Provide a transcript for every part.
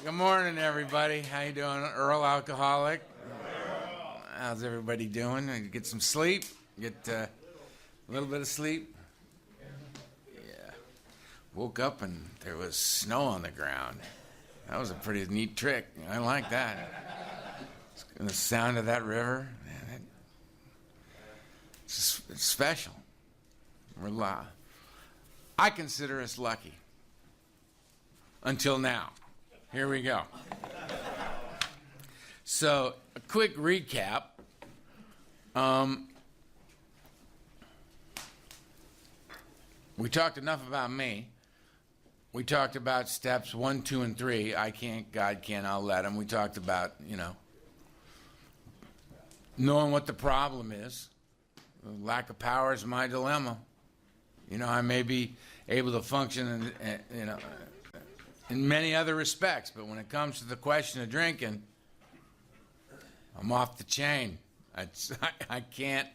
Good morning, everybody. How you doing? Earl Alcoholic. How's everybody doing? Get some sleep? Get a little bit of sleep? Yeah. Woke up and there was snow on the ground. That was a pretty neat trick. I like that. The sound of that river, man, it's special. I consider us lucky. Until now. Here we go. So, a quick recap. We talked enough about me. We talked about steps 1, 2, and 3. I can't, God can't, I'll let him. We talked about, knowing what the problem is. Lack of power is my dilemma. I may be able to function in many other respects, but when it comes to the question of drinking, I'm off the chain. I can't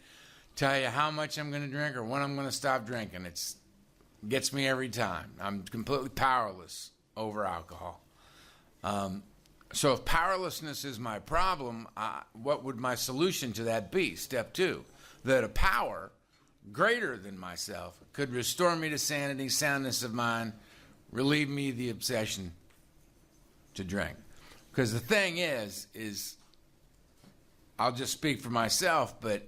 tell you how much I'm going to drink or when I'm going to stop drinking. It gets me every time. I'm completely powerless over alcohol. So if powerlessness is my problem, what would my solution to that be? Step 2, that a power greater than myself could restore me to sanity, soundness of mind, relieve me of the obsession to drink. Because the thing is I'll just speak for myself, but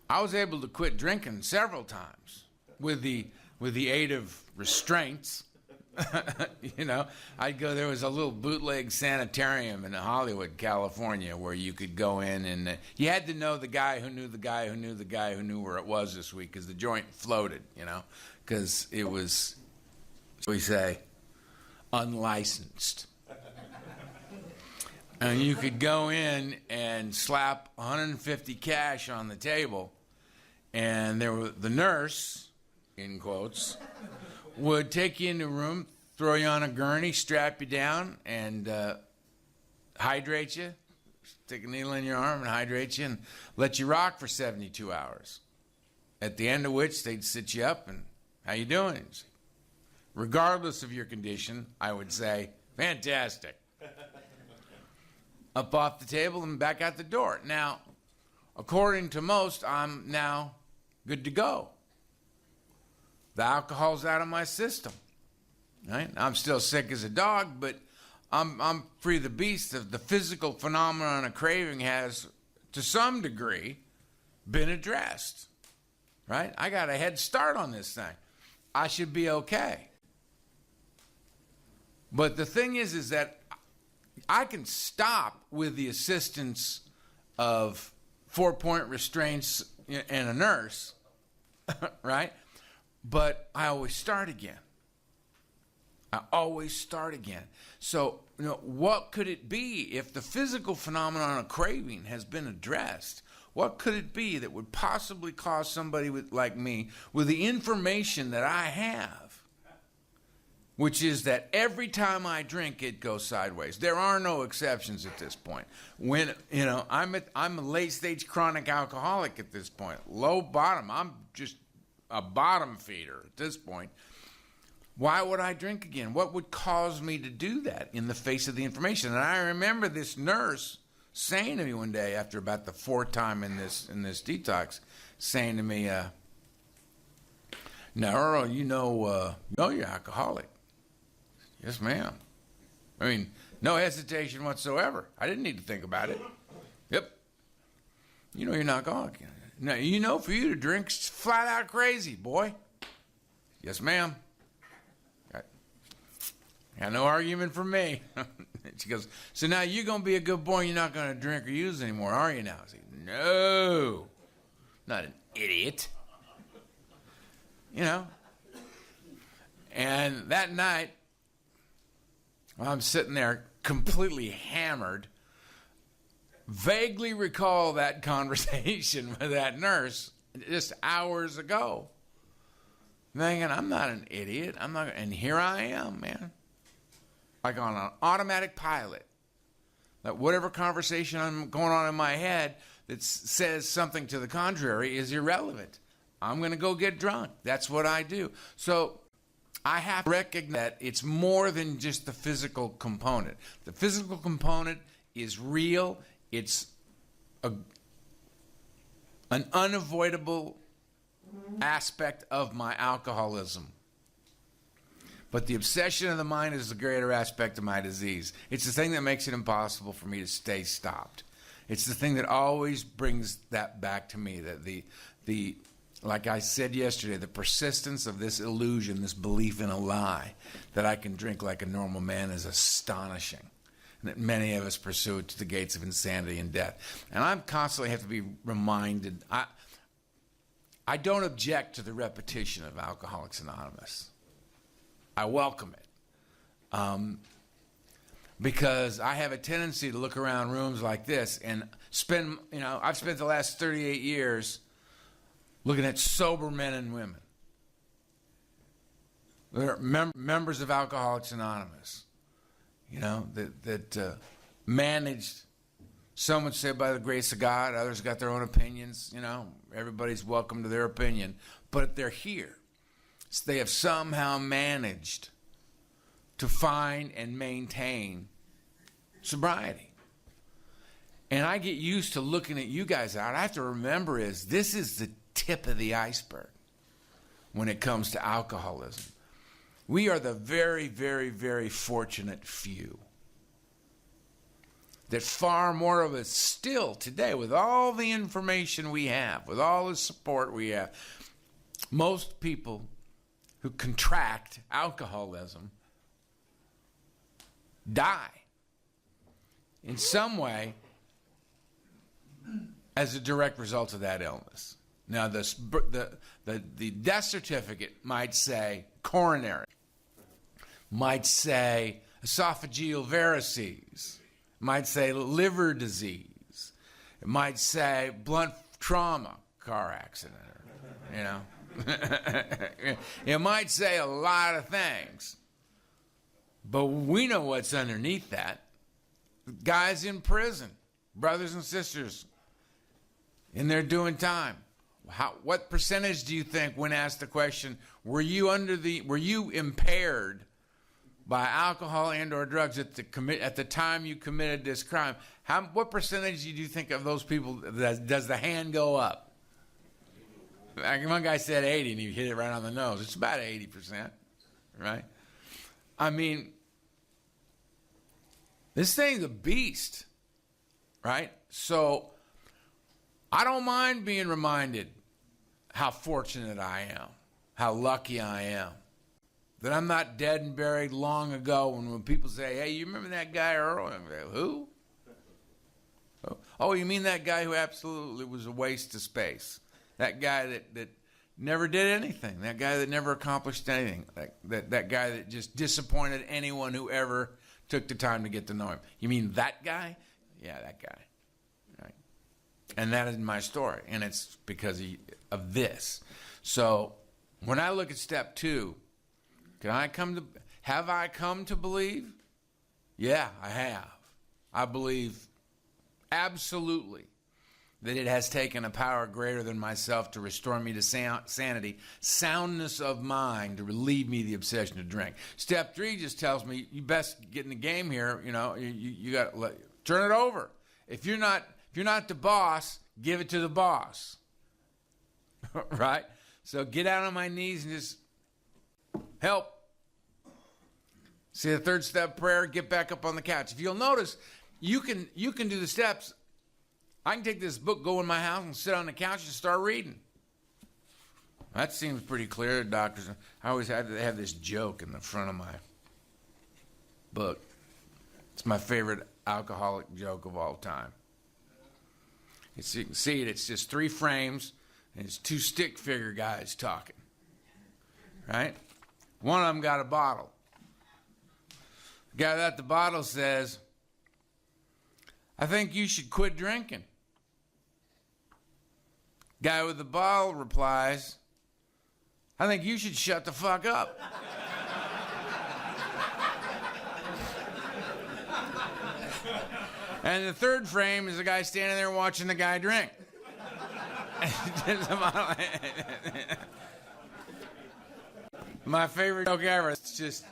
I was able to quit drinking several times with the aid of restraints. I'd go, there was a little bootleg sanitarium in Hollywood, California, where you could go in and you had to know the guy who knew the guy who knew the guy who knew where it was this week, because the joint floated, because it was, we say, unlicensed. And you could go in and slap 150 cash on the table, and the nurse, in quotes, would take you in the room, throw you on a gurney, strap you down, and hydrate you, stick a needle in your arm and hydrate you, and let you rock for 72 hours. At the end of which, they'd sit you up and, how you doing? Regardless of your condition, I would say, fantastic. Up off the table and back out the door. Now, according to most, I'm now good to go. The alcohol's out of my system. Right? I'm still sick as a dog, but I'm free of the beast. The physical phenomenon of craving has, to some degree, been addressed. Right? I got a head start on this thing. I should be okay. But the thing is that I can stop with the assistance of 4-point restraints and a nurse, right? But I always start again. So, what could it be if the physical phenomenon of craving has been addressed? What could it be that would possibly cause somebody like me, with the information that I have, which is that every time I drink, it goes sideways. There are no exceptions at this point. When, I'm a late-stage chronic alcoholic at this point. Low bottom. I'm just a bottom feeder at this point. Why would I drink again? What would cause me to do that in the face of the information? And I remember this nurse saying to me one day, after about the 4th time in this detox, saying to me, now, Earl, you're alcoholic. Yes, ma'am. I mean, no hesitation whatsoever. I didn't need to think about it. Yep. You're not alcoholic. Now, for you to drink's flat out crazy, boy. Yes, ma'am. Got no argument from me. She goes, so now you're going to be a good boy and you're not going to drink or use anymore, are you now? I say, no. Not an idiot. And that night, I'm sitting there completely hammered, vaguely recall that conversation with that nurse just hours ago. Thinking, I'm not an idiot. And here I am, man. Like on an automatic pilot. That whatever conversation I'm going on in my head that says something to the contrary is irrelevant. I'm going to go get drunk. That's what I do. So I have to recognize that it's more than just the physical component. The physical component is real. It's an unavoidable aspect of my alcoholism. But the obsession of the mind is the greater aspect of my disease. It's the thing that makes it impossible for me to stay stopped. It's the thing that always brings that back to me, that the like I said yesterday, the persistence of this illusion, this belief in a lie, that I can drink like a normal man is astonishing. And that many of us pursue it to the gates of insanity and death. And I constantly have to be reminded. I don't object to the repetition of Alcoholics Anonymous. I welcome it. Because I have a tendency to look around rooms like this and I've spent the last 38 years looking at sober men and women. They're members of Alcoholics Anonymous, that managed, some would say by the grace of God, others got their own opinions, everybody's welcome to their opinion, but they're here. So they have somehow managed to find and maintain sobriety. And I get used to looking at you guys out. I have to remember this is the tip of the iceberg when it comes to alcoholism. We are the very, very, very fortunate few. That far more of us still today, with all the information we have, with all the support we have, most people who contract alcoholism die in some way as a direct result of that illness. Now, the death certificate might say coronary, might say esophageal varices, might say liver disease, it might say blunt trauma, car accident, It might say a lot of things, but we know what's underneath that. Guys in prison, brothers and sisters, in there doing time. What percentage do you think, when asked the question, were you impaired by alcohol and or drugs at the time you committed this crime? What percentage do you think of those people does the hand go up? One guy said 80, and he hit it right on the nose. It's about 80%, right? I mean, this thing's a beast, right? So I don't mind being reminded how fortunate I am, how lucky I am, that I'm not dead and buried long ago. When people say, hey, you remember that guy Earl? I'm like, who? Oh, you mean that guy who absolutely was a waste of space? That guy that never did anything. That guy that never accomplished anything. That guy that just disappointed anyone who ever took the time to get to know him. You mean that guy? Yeah, that guy. Right. And that is my story. And it's because of this. So when I look at step 2, have I come to believe? Yeah, I have. I believe absolutely that it has taken a power greater than myself to restore me to sanity, soundness of mind, to relieve me the obsession to drink. Step 3 just tells me you best get in the game here. You got to turn it over. If you're not the boss, give it to the boss. Right? So get out on my knees and just help. Say the 3rd step prayer, get back up on the couch. If you'll notice, you can do the steps. I can take this book, go in my house, and sit on the couch and start reading. That seems pretty clear. Doctors, I always had to have this joke in the front of my book. It's my favorite alcoholic joke of all time. You can see it. It's just 3 frames, and it's 2 stick figure guys talking. Right? One of them got a bottle. The guy at the bottle says, I think you should quit drinking. Guy with the bottle replies, I think you should shut the fuck up. And the 3rd frame is the guy standing there watching the guy drink. My favorite joke ever. It's just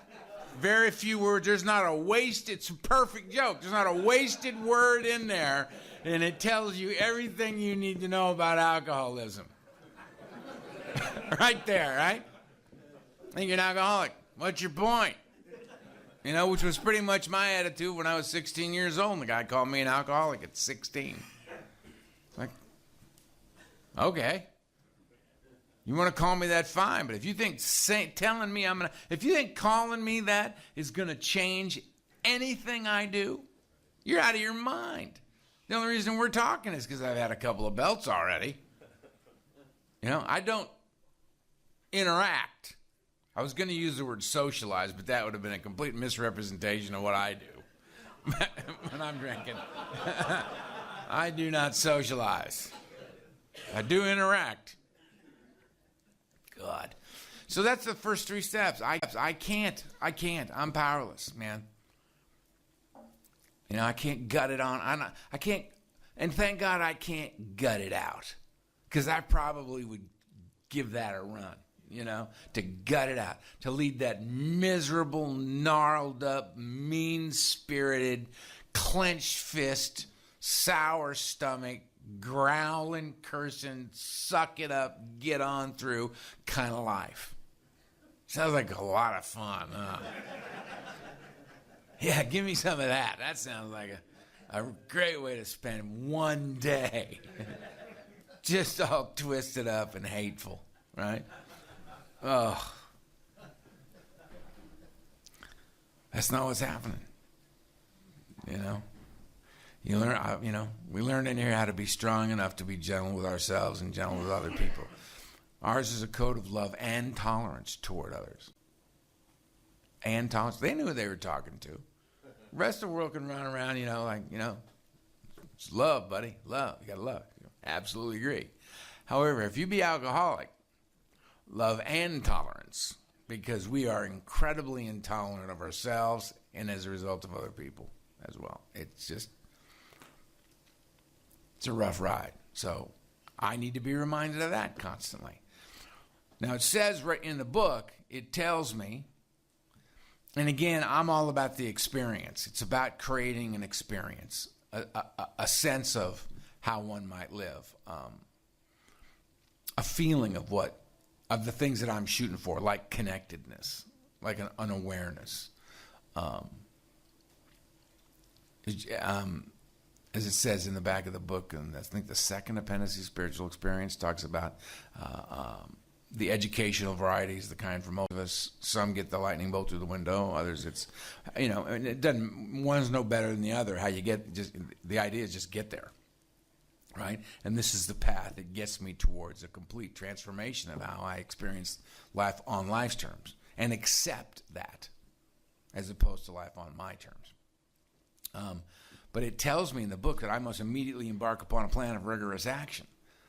very few words. There's not a waste. It's a perfect joke. There's not a wasted word in there, and it tells you everything you need to know about alcoholism. Right there, right? I think you're an alcoholic. What's your point? You know, which was pretty much my attitude when I was 16 years old. And the guy called me an alcoholic at 16. Like, okay. You want to call me that, fine. But if you think telling me if you think calling me that is going to change anything I do, you're out of your mind. The only reason we're talking is because I've had a couple of belts already. You know, I don't interact. I was going to use the word socialize, but that would have been a complete misrepresentation of what I do when I'm drinking. I do not socialize. I do interact. God. So that's the first three steps. I can't. I'm powerless, man. You know, I can't gut it on. I can't, and thank God I can't gut it out, because I probably would give that a run. You know, to gut it out, to lead that miserable, gnarled up, mean-spirited, clenched fist, sour stomach, growling, cursing, suck it up, get on through kind of life. Sounds like a lot of fun, huh? Yeah, give me some of that. That sounds like a great way to spend one day. Just all twisted up and hateful, right? Oh, that's not what's happening. You know, we learn in here how to be strong enough to be gentle with ourselves and gentle with other people. Ours is a code of love and tolerance toward others. And tolerance. They knew who they were talking to. The rest of the world can run around, it's love, buddy. Love. You got to love. Absolutely agree. However, if you be alcoholic, love and tolerance, because we are incredibly intolerant of ourselves and as a result of other people as well. It's a rough ride. So I need to be reminded of that constantly. Now it says right in the book, it tells me, and again, I'm all about the experience. It's about creating an experience, a sense of how one might live, a feeling of the things that I'm shooting for, like connectedness, like an awareness. As it says in the back of the book, and I think the second appendice of spiritual experience talks about the educational varieties, the kind for most of us. Some get the lightning bolt through the window, others and it doesn't, one's no better than the other. How you get, the idea is just get there. Right? And this is the path that gets me towards a complete transformation of how I experience life on life's terms and accept that as opposed to life on my terms. But it tells me in the book that I must immediately embark upon a plan of rigorous action,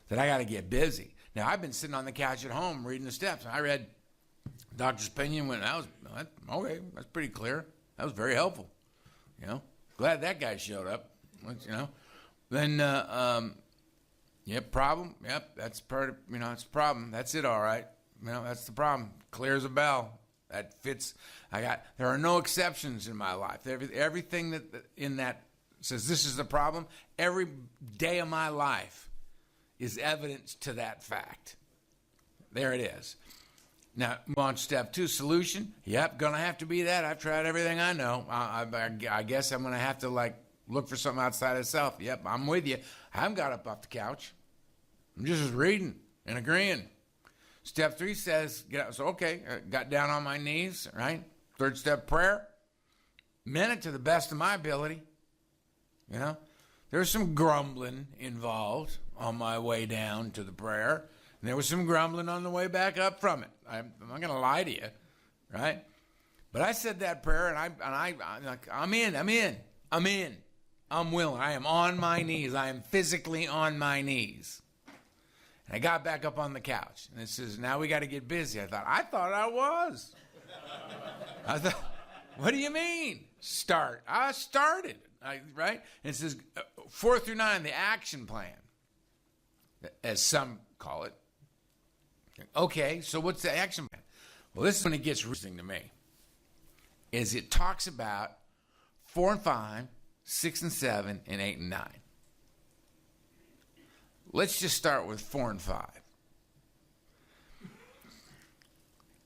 that I got to get busy. Now, I've been sitting on the couch at home reading the steps. I read Doctor's opinion okay, that's pretty clear. That was very helpful. Glad that guy showed up. Then, problem. Yep, that's part of, it's a problem. That's it, all right. That's the problem. Clear as a bell. That fits. There are no exceptions in my life. Everything that in that says this is the problem, every day of my life is evidence to that fact. There it is. Now, on step 2, solution. Yep, gonna have to be that. I've tried everything I know. I guess I'm gonna have to look for something outside of self. Yep, I'm with you. I haven't got up off the couch. I'm just reading and agreeing. Step 3 says, got down on my knees, right? Third step, prayer. Meant it to the best of my ability. There's some grumbling involved on my way down to the prayer. And there was some grumbling on the way back up from it. I'm not going to lie to you, right? But I said that prayer, and I'm in. I'm willing. I am on my knees. I am physically on my knees. And I got back up on the couch. And it says, now we got to get busy. I thought I was. I thought, what do you mean? Start. I started. Right? And it says 4 through 9, the action plan, as some call it. Okay, so what's the action plan? Well, this is when it gets interesting to me, is it talks about 4 and 5, 6 and 7, and 8 and 9. Let's just start with 4 and 5.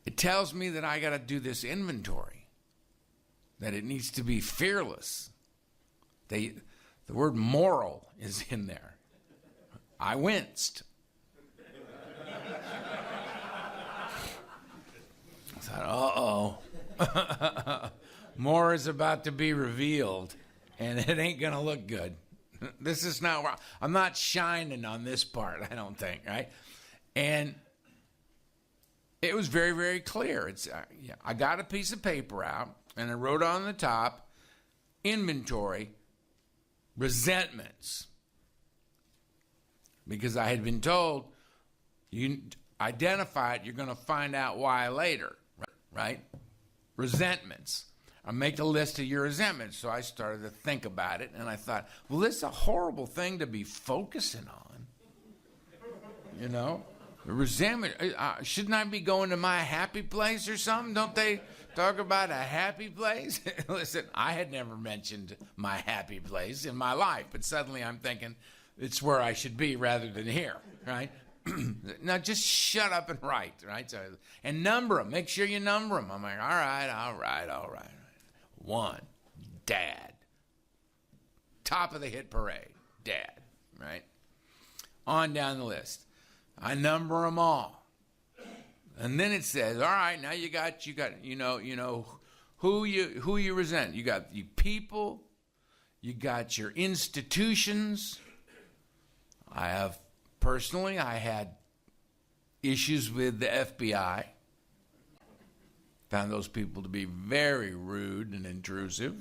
It tells me that I got to do this inventory, that it needs to be fearless. The word moral is in there. I winced. I thought, uh-oh. More is about to be revealed, and it ain't going to look good. This is not where I'm not shining on this part, I don't think, right? And it was very, very clear. I got a piece of paper out, and I wrote on the top, inventory, resentments. Because I had been told, you identify it, you're going to find out why later, right? Resentments. I make a list of your resentments. So I started to think about it, and I thought, well, this is a horrible thing to be focusing on. You know? Resentment. Shouldn't I be going to my happy place or something? Don't they talk about a happy place? Listen, I had never mentioned my happy place in my life, but suddenly I'm thinking it's where I should be rather than here, right? Now just shut up and write, right? So, and number them. Make sure you number them. I'm like, all right. 1, Dad. Top of the hit parade, Dad, right? On down the list. I number them all. And then it says, all right, now you got who you resent. You got you people, you got your institutions. I had issues with the FBI. Found those people to be very rude and intrusive.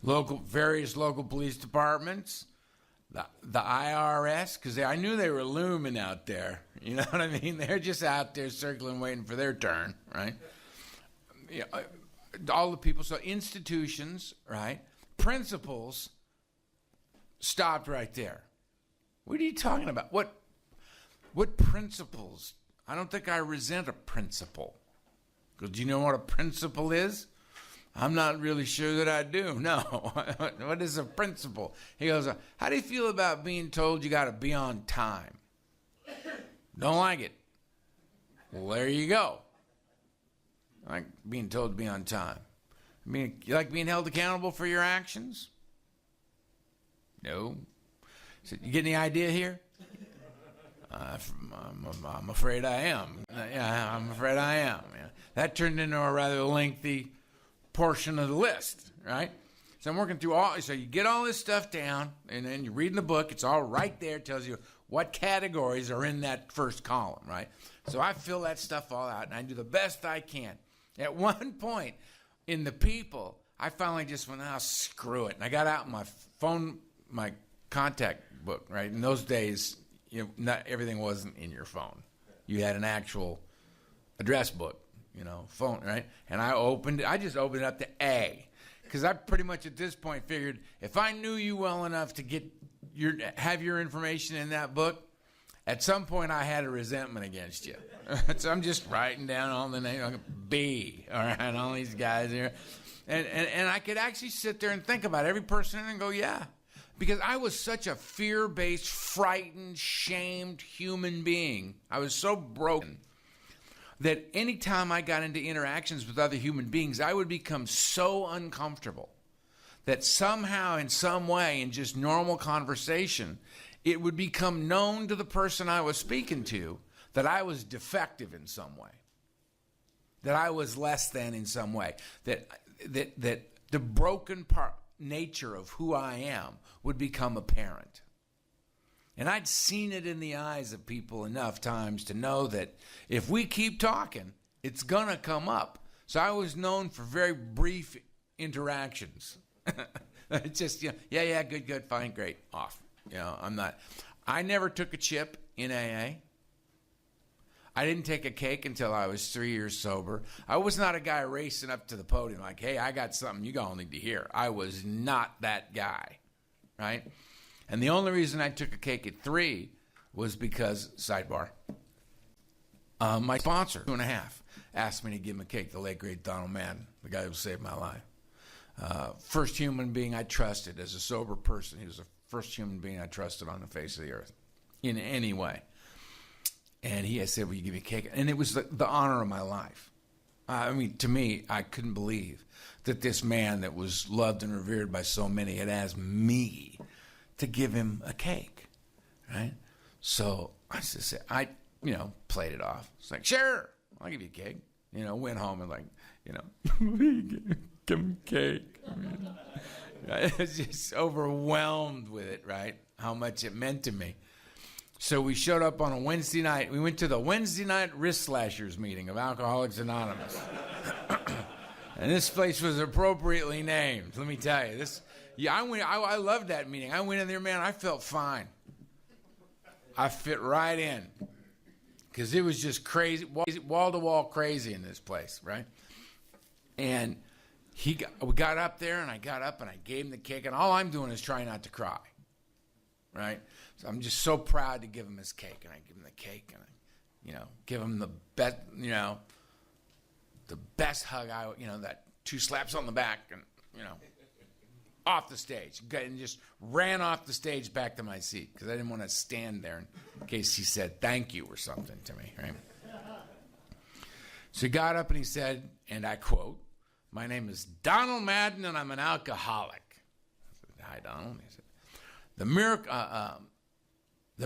Various local police departments. The IRS, because I knew they were looming out there. You know what I mean? They're just out there circling, waiting for their turn, right? All the people, so institutions, right? Principles stopped right there. What are you talking about? What principles? I don't think I resent a principle. Because do you know what a principle is? I'm not really sure that I do. No. What is a principle? He goes, how do you feel about being told you got to be on time? Don't like it. Well, there you go. I like being told to be on time. You like being held accountable for your actions? No. So you get any idea here? I'm afraid I am. Yeah, I'm afraid I am. Yeah. That turned into a rather lengthy portion of the list, right? So I'm working through so you get all this stuff down, and then you're reading the book. It's all right there. It tells you what categories are in that first column, right? So I fill that stuff all out, and I do the best I can. At one point in the people, I finally just went, screw it. And I got out my phone, my contact book, right? In those days, not everything wasn't in your phone. You had an actual address book. Phone, right? And I just opened it up to A. Because I pretty much at this point figured if I knew you well enough to have your information in that book, at some point I had a resentment against you. So I'm just writing down all the names, B, all right, all these guys here. And I could actually sit there and think about every person and go, yeah. Because I was such a fear-based, frightened, shamed human being. I was so broken that anytime I got into interactions with other human beings, I would become so uncomfortable that somehow, in some way, in just normal conversation, it would become known to the person I was speaking to that I was defective in some way, that I was less than in some way, that the broken nature of who I am would become apparent. And I'd seen it in the eyes of people enough times to know that if we keep talking, it's going to come up. So I was known for very brief interactions. It's just, yeah, good, fine, great, off. I never took a chip in AA. I didn't take a cake until I was 3 years sober. I was not a guy racing up to the podium like, hey, I got something you all need to hear. I was not that guy, right? And the only reason I took a cake at 3 was because, sidebar, My sponsor, 2.5, asked me to give him a cake, the late, great Donald Madden, the guy who saved my life. First human being I trusted as a sober person. He was the first human being I trusted on the face of the earth in any way. And he had said, will you give me a cake? And it was the honor of my life. I mean, to me, I couldn't believe that this man that was loved and revered by so many had asked me to give him a cake, right? So I just said, played it off. It's like, sure, I'll give you a cake. Went home and give him cake. I was just overwhelmed with it, right? How much it meant to me. So we showed up on a Wednesday night. We went to the Wednesday night wrist slashers meeting of Alcoholics Anonymous. And this place was appropriately named. Let me tell you, I loved that meeting. I went in there, man. I felt fine. I fit right in because it was just crazy, wall to wall crazy in this place, right? And we got up there, and I got up and I gave him the cake, and all I'm doing is trying not to cry, right? So I'm just so proud to give him his cake, and I give him the cake, and I, give him the best, the best hug. That 2 slaps on the back, and off the stage, and just ran off the stage back to my seat because I didn't want to stand there in case he said thank you or something to me, right? So he got up and he said, and I quote, "My name is Donald Madden, and I'm an alcoholic." I said, "Hi, Donald." He said, The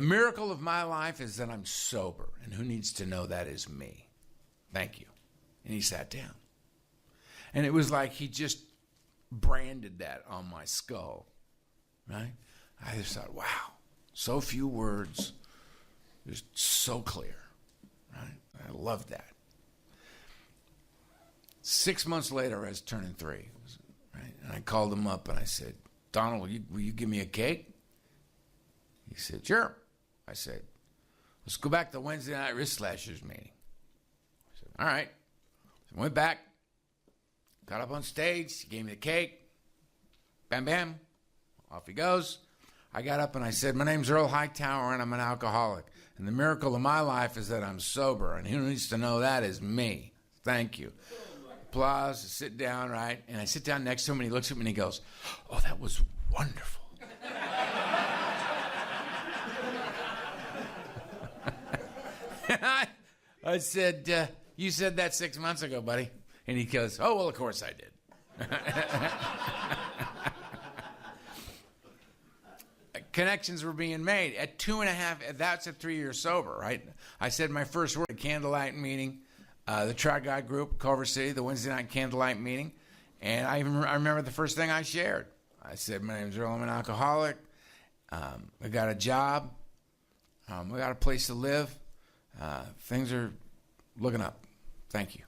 miracle of my life is that I'm sober, and who needs to know that is me. Thank you." And he sat down. And it was like he just branded that on my skull, right? I just thought, wow, so few words, just so clear, right? I love that. 6 months later, I was turning 3, right? And I called him up and I said, "Donald, will you give me a cake?" He said, "Sure." I said, "Let's go back to the Wednesday night wrist slashers meeting." I said, "All right." So I went back, got up on stage, he gave me the cake, bam, bam, off he goes. I got up and I said, "My name's Earl Hightower, and I'm an alcoholic. And the miracle of my life is that I'm sober, and who needs to know that is me. Thank you." Applause, sit down, right? And I sit down next to him, and he looks at me and he goes, "Oh, that was wonderful." I said, "You said that 6 months ago, buddy." And he goes, "Oh, well, of course I did." Connections were being made. At 2.5, that's at 3 years sober, right? I said my first word at candlelight meeting, the Tri-God group, Culver City, the Wednesday night candlelight meeting. And I remember the first thing I shared. I said, "My name's Earl, I'm an alcoholic. I got a job. I got a place to live. Things are looking up. Thank you."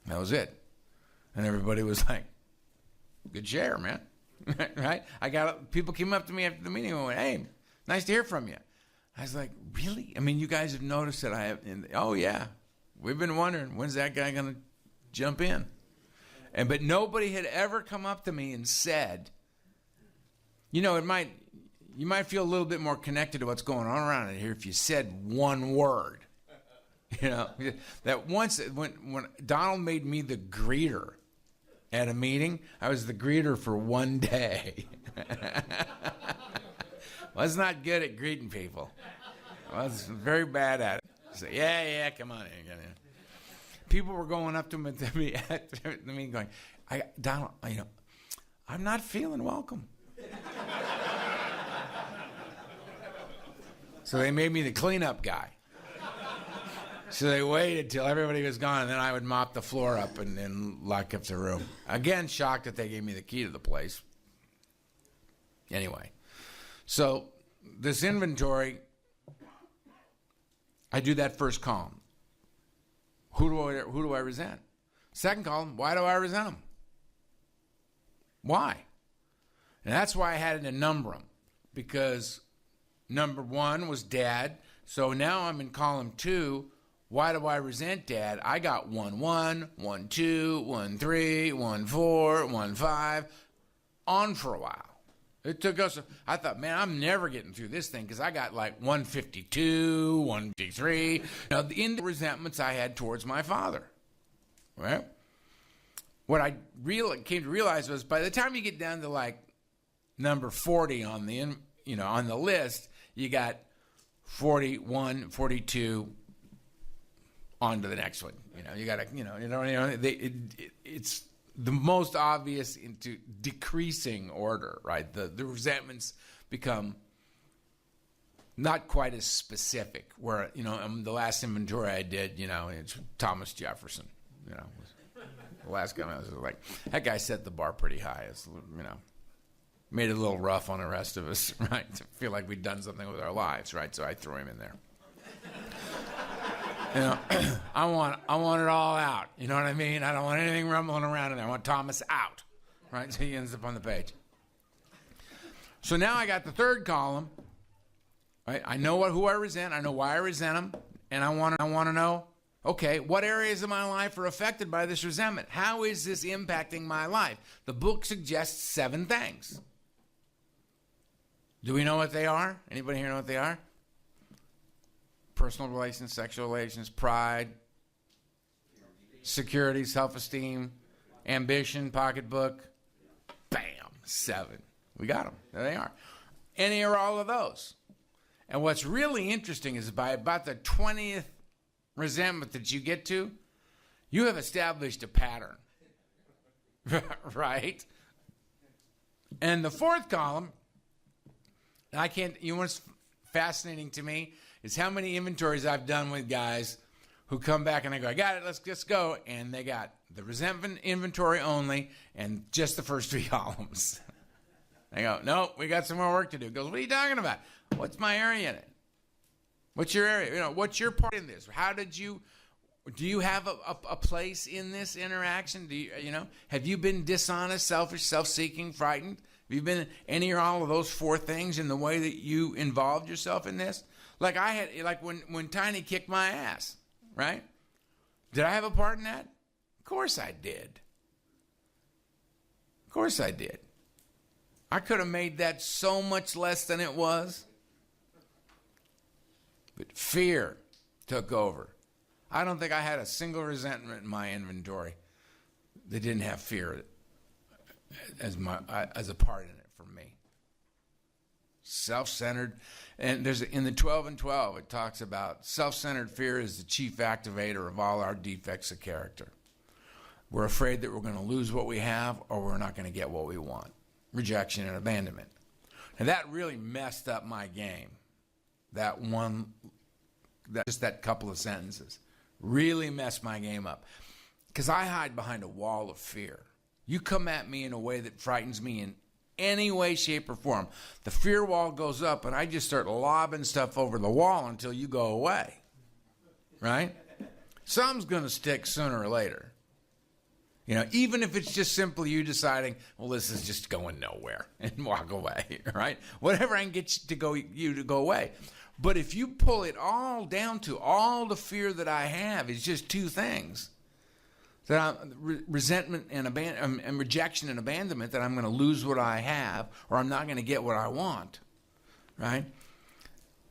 That was it. And everybody was like, "Good share, man." Right? People came up to me after the meeting and went, "Hey, nice to hear from you." I was like, "Really? I mean, you guys have noticed that I have." "Oh, yeah. We've been wondering, when's that guy going to jump in?" But nobody had ever come up to me and said, you might feel a little bit more connected to what's going on around here if you said one word. That once when Donald made me the greeter at a meeting, I was the greeter for one day. Was not good at greeting people. I was very bad at it. So, yeah, come on in. People were going up to me at the meeting going, "Donald, I'm not feeling welcome." So they made me the cleanup guy. So they waited till everybody was gone, and then I would mop the floor up and then lock up the room. Again, shocked that they gave me the key to the place. Anyway, so this inventory, I do that first column. Who do I resent? Second column, why do I resent them? Why? And that's why I had to number them, because number 1 was Dad. So now I'm in column 2. Why do I resent Dad? I got 1-1, 1-2, 1-3, 1-4, 1-5, on for a while. It took us, I thought, man, I'm never getting through this thing because I got like 152, 153, in the resentments I had towards my father, right? What I came to realize was by the time you get down to like number 40 on the, on the list, you got 41, 42, on to the next one. You got to, it's the most obvious into decreasing order, right? The resentments become not quite as specific. Where the last inventory I did, it's Thomas Jefferson. The last guy I was like, that guy set the bar pretty high. It's, made it a little rough on the rest of us, right? To feel like we'd done something with our lives, right? So I threw him in there. I want it all out. You know what I mean? I don't want anything rumbling around in there. I want Thomas out, right? So he ends up on the page. So now I got the third column, right? I know who I resent. I know why I resent them, and I want to know, okay, what areas of my life are affected by this resentment? How is this impacting my life? The book suggests 7 things. Do we know what they are? Anybody here know what they are? Personal relations, sexual relations, pride, security, self-esteem, ambition, pocketbook. Bam, 7. We got them. There they are. Any or all of those. And what's really interesting is by about the 20th resentment that you get to, you have established a pattern. Right? And the fourth column, what's fascinating to me is how many inventories I've done with guys who come back and I go, I got it, let's go. And they got the resentment inventory only and just the first 3 columns. They go, no, we got some more work to do. He goes, what are you talking about? What's my area in it? What's your area? What's your part in this? Do you have a place in this interaction? Have you been dishonest, selfish, self-seeking, frightened? Have you been any or all of those 4 things in the way that you involved yourself in this? Like when Tiny kicked my ass, right? Did I have a part in that? Of course I did. Of course I did. I could have made that so much less than it was. But fear took over. I don't think I had a single resentment in my inventory that didn't have fear as a part in it for me. Self-centered. And in the 12 and 12, it talks about self-centered fear is the chief activator of all our defects of character. We're afraid that we're going to lose what we have or we're not going to get what we want. Rejection and abandonment. And that really messed up my game. Just that couple of sentences really messed my game up. Because I hide behind a wall of fear. You come at me in a way that frightens me in any way, shape, or form. The fear wall goes up, and I just start lobbing stuff over the wall until you go away. Right? Something's going to stick sooner or later. Even if it's just simply you deciding, well, this is just going nowhere, and walk away, right? Whatever I can get you to go away. But if you pull it all down to all the fear that I have is just 2 things. Resentment and rejection and abandonment, that I'm going to lose what I have or I'm not going to get what I want, right?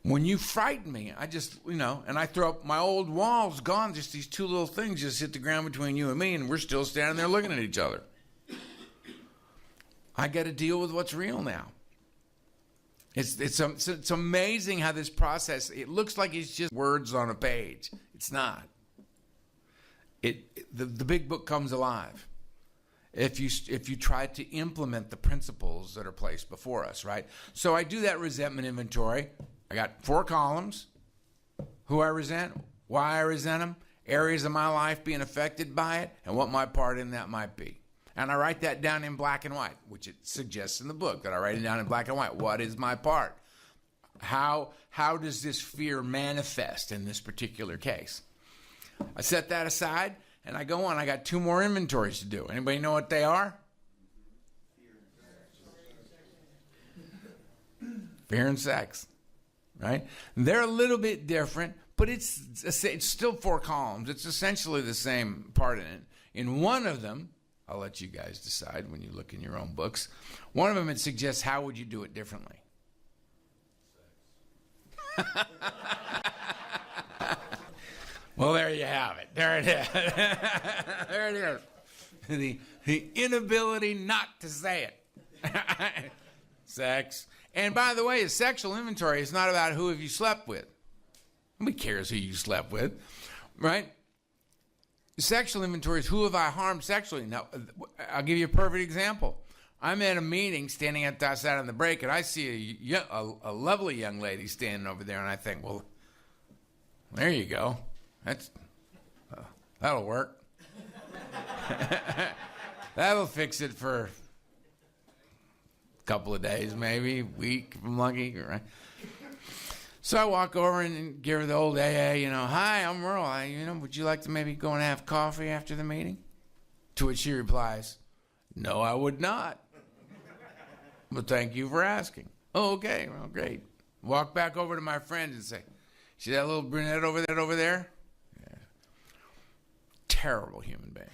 When you frighten me, I just, and I throw up my old walls gone, just these 2 little things just hit the ground between you and me, and we're still standing there looking at each other. I got to deal with what's real now. It's amazing how this process, it looks like it's just words on a page. It's not. The big book comes alive if you try to implement the principles that are placed before us, right? So I do that resentment inventory. I got 4 columns: who I resent, why I resent them, areas of my life being affected by it, and what my part in that might be. And I write that down in black and white, which it suggests in the book that I write it down in black and white. What is my part? How does this fear manifest in this particular case? I set that aside, and I go on. I got 2 more inventories to do. Anybody know what they are? Fear and sex, right? They're a little bit different, but it's still 4 columns. It's essentially the same part in it. In one of them, I'll let you guys decide when you look in your own books. One of them, it suggests, how would you do it differently? Well, there you have it. There it is. There it is. The inability not to say it. Sex. And by the way, a sexual inventory is not about who have you slept with. Nobody cares who you slept with, right? Sexual inventory is who have I harmed sexually. Now, I'll give you a perfect example. I'm at a meeting, standing outside on the break, and I see a lovely young lady standing over there, and I think, well, there you go. That'll work. That'll fix it for a couple of days, maybe, week, if I'm lucky, right? So I walk over and give her the old AA, hi, I'm Earl. Would you like to maybe go and have coffee after the meeting? To which she replies, no, I would not. But thank you for asking. Oh, okay, well, great. Walk back over to my friends and say, see that little brunette over there? Yeah. Terrible human being.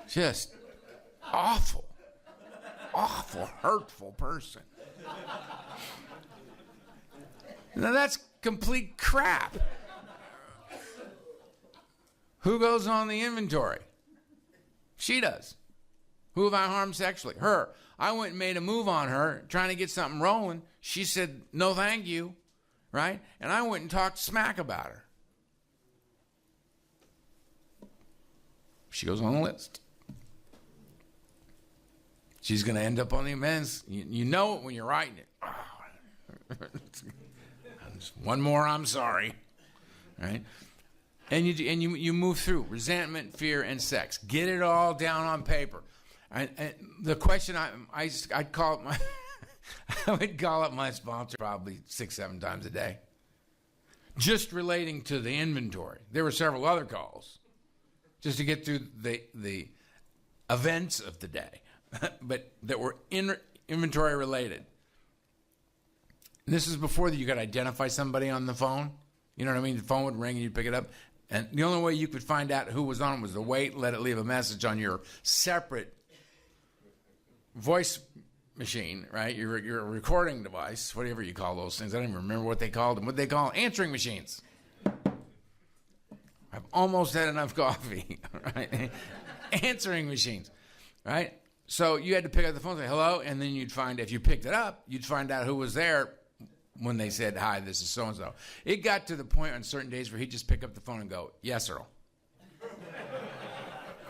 Just awful, hurtful person. Now that's complete crap. Who goes on the inventory? She does. Who have I harmed sexually? Her. I went and made a move on her, trying to get something rolling. She said, no thank you, right? And I went and talked smack about her. She goes on the list. She's going to end up on the amends. You know it when you're writing it. Oh. One more, I'm sorry. Right? And you move through resentment, fear, and sex. Get it all down on paper. And the question I'd call it my I would call it my sponsor probably 6-7 times a day, just relating to the inventory. There were several other calls, just to get through the events of the day, but that were inventory related. And this is before you could identify somebody on the phone. You know what I mean? The phone would ring and you'd pick it up. And the only way you could find out who was on was to wait, let it leave a message on your separate voice machine, right? Your recording device, whatever you call those things. I don't even remember what they called them. What they call answering machines. I've almost had enough coffee, right? Answering machines, right? So you had to pick up the phone and say hello, and then you'd find, if you picked it up, you'd find out who was there when they said, hi, this is so-and-so. It got to the point on certain days where he'd just pick up the phone and go, yes, Earl.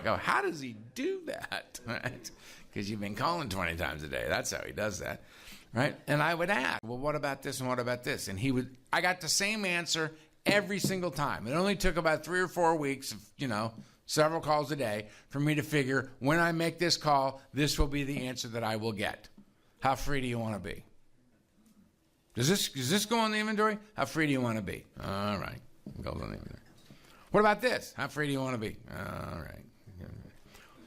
I go, how does he do that? Right? Because you've been calling 20 times a day. That's how he does that, right? And I would ask, well, what about this and what about this? And I got the same answer every single time. It only took about 3 or 4 weeks of, several calls a day for me to figure, when I make this call, this will be the answer that I will get. How free do you want to be? Does this go on the inventory? How free do you want to be? All right. It goes on the inventory. What about this? How free do you want to be? All right.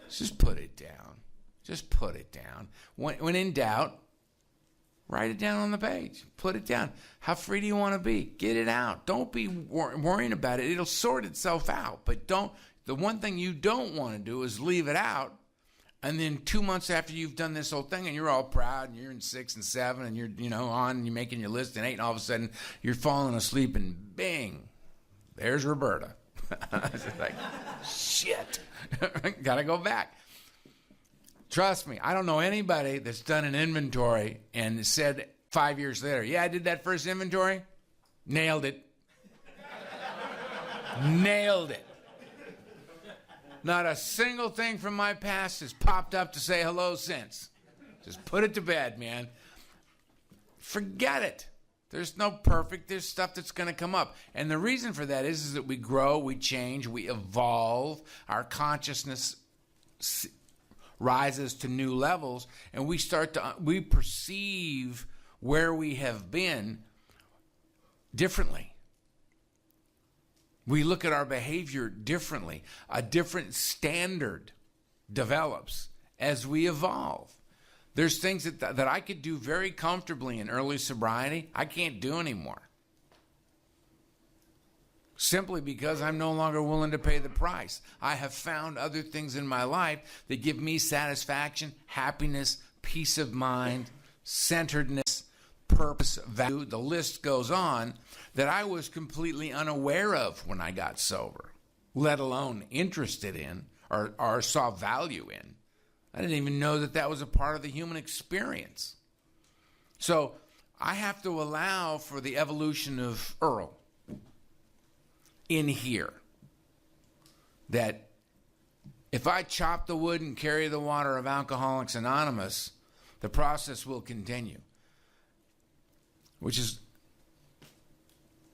Just put it down. Just put it down. When in doubt, write it down on the page. Put it down. How free do you want to be? Get it out. Don't be worrying about it. It'll sort itself out. But the one thing you don't want to do is leave it out. And then 2 months after you've done this whole thing and you're all proud and you're in 6 and 7 and you're, on and you're making your list and 8 and all of a sudden you're falling asleep and bing, there's Roberta. It's like, shit, gotta go back. Trust me, I don't know anybody that's done an inventory and said 5 years later, yeah, I did that first inventory, nailed it. Nailed it. Not a single thing from my past has popped up to say hello since. Just put it to bed, man. Forget it. There's no perfect. There's stuff that's going to come up. And the reason for that is that we grow, we change, we evolve. Our consciousness rises to new levels, and we perceive where we have been differently. We look at our behavior differently. A different standard develops as we evolve. There's things that I could do very comfortably in early sobriety, I can't do anymore. simply because I'm no longer willing to pay the price. I have found other things in my life that give me satisfaction, happiness, peace of mind, centeredness, purpose, value. The list goes on that I was completely unaware of when I got sober, let alone interested in or saw value in. I didn't even know that that was a part of the human experience. So I have to allow for the evolution of Earl in here. That if I chop the wood and carry the water of Alcoholics Anonymous, the process will continue. Which is,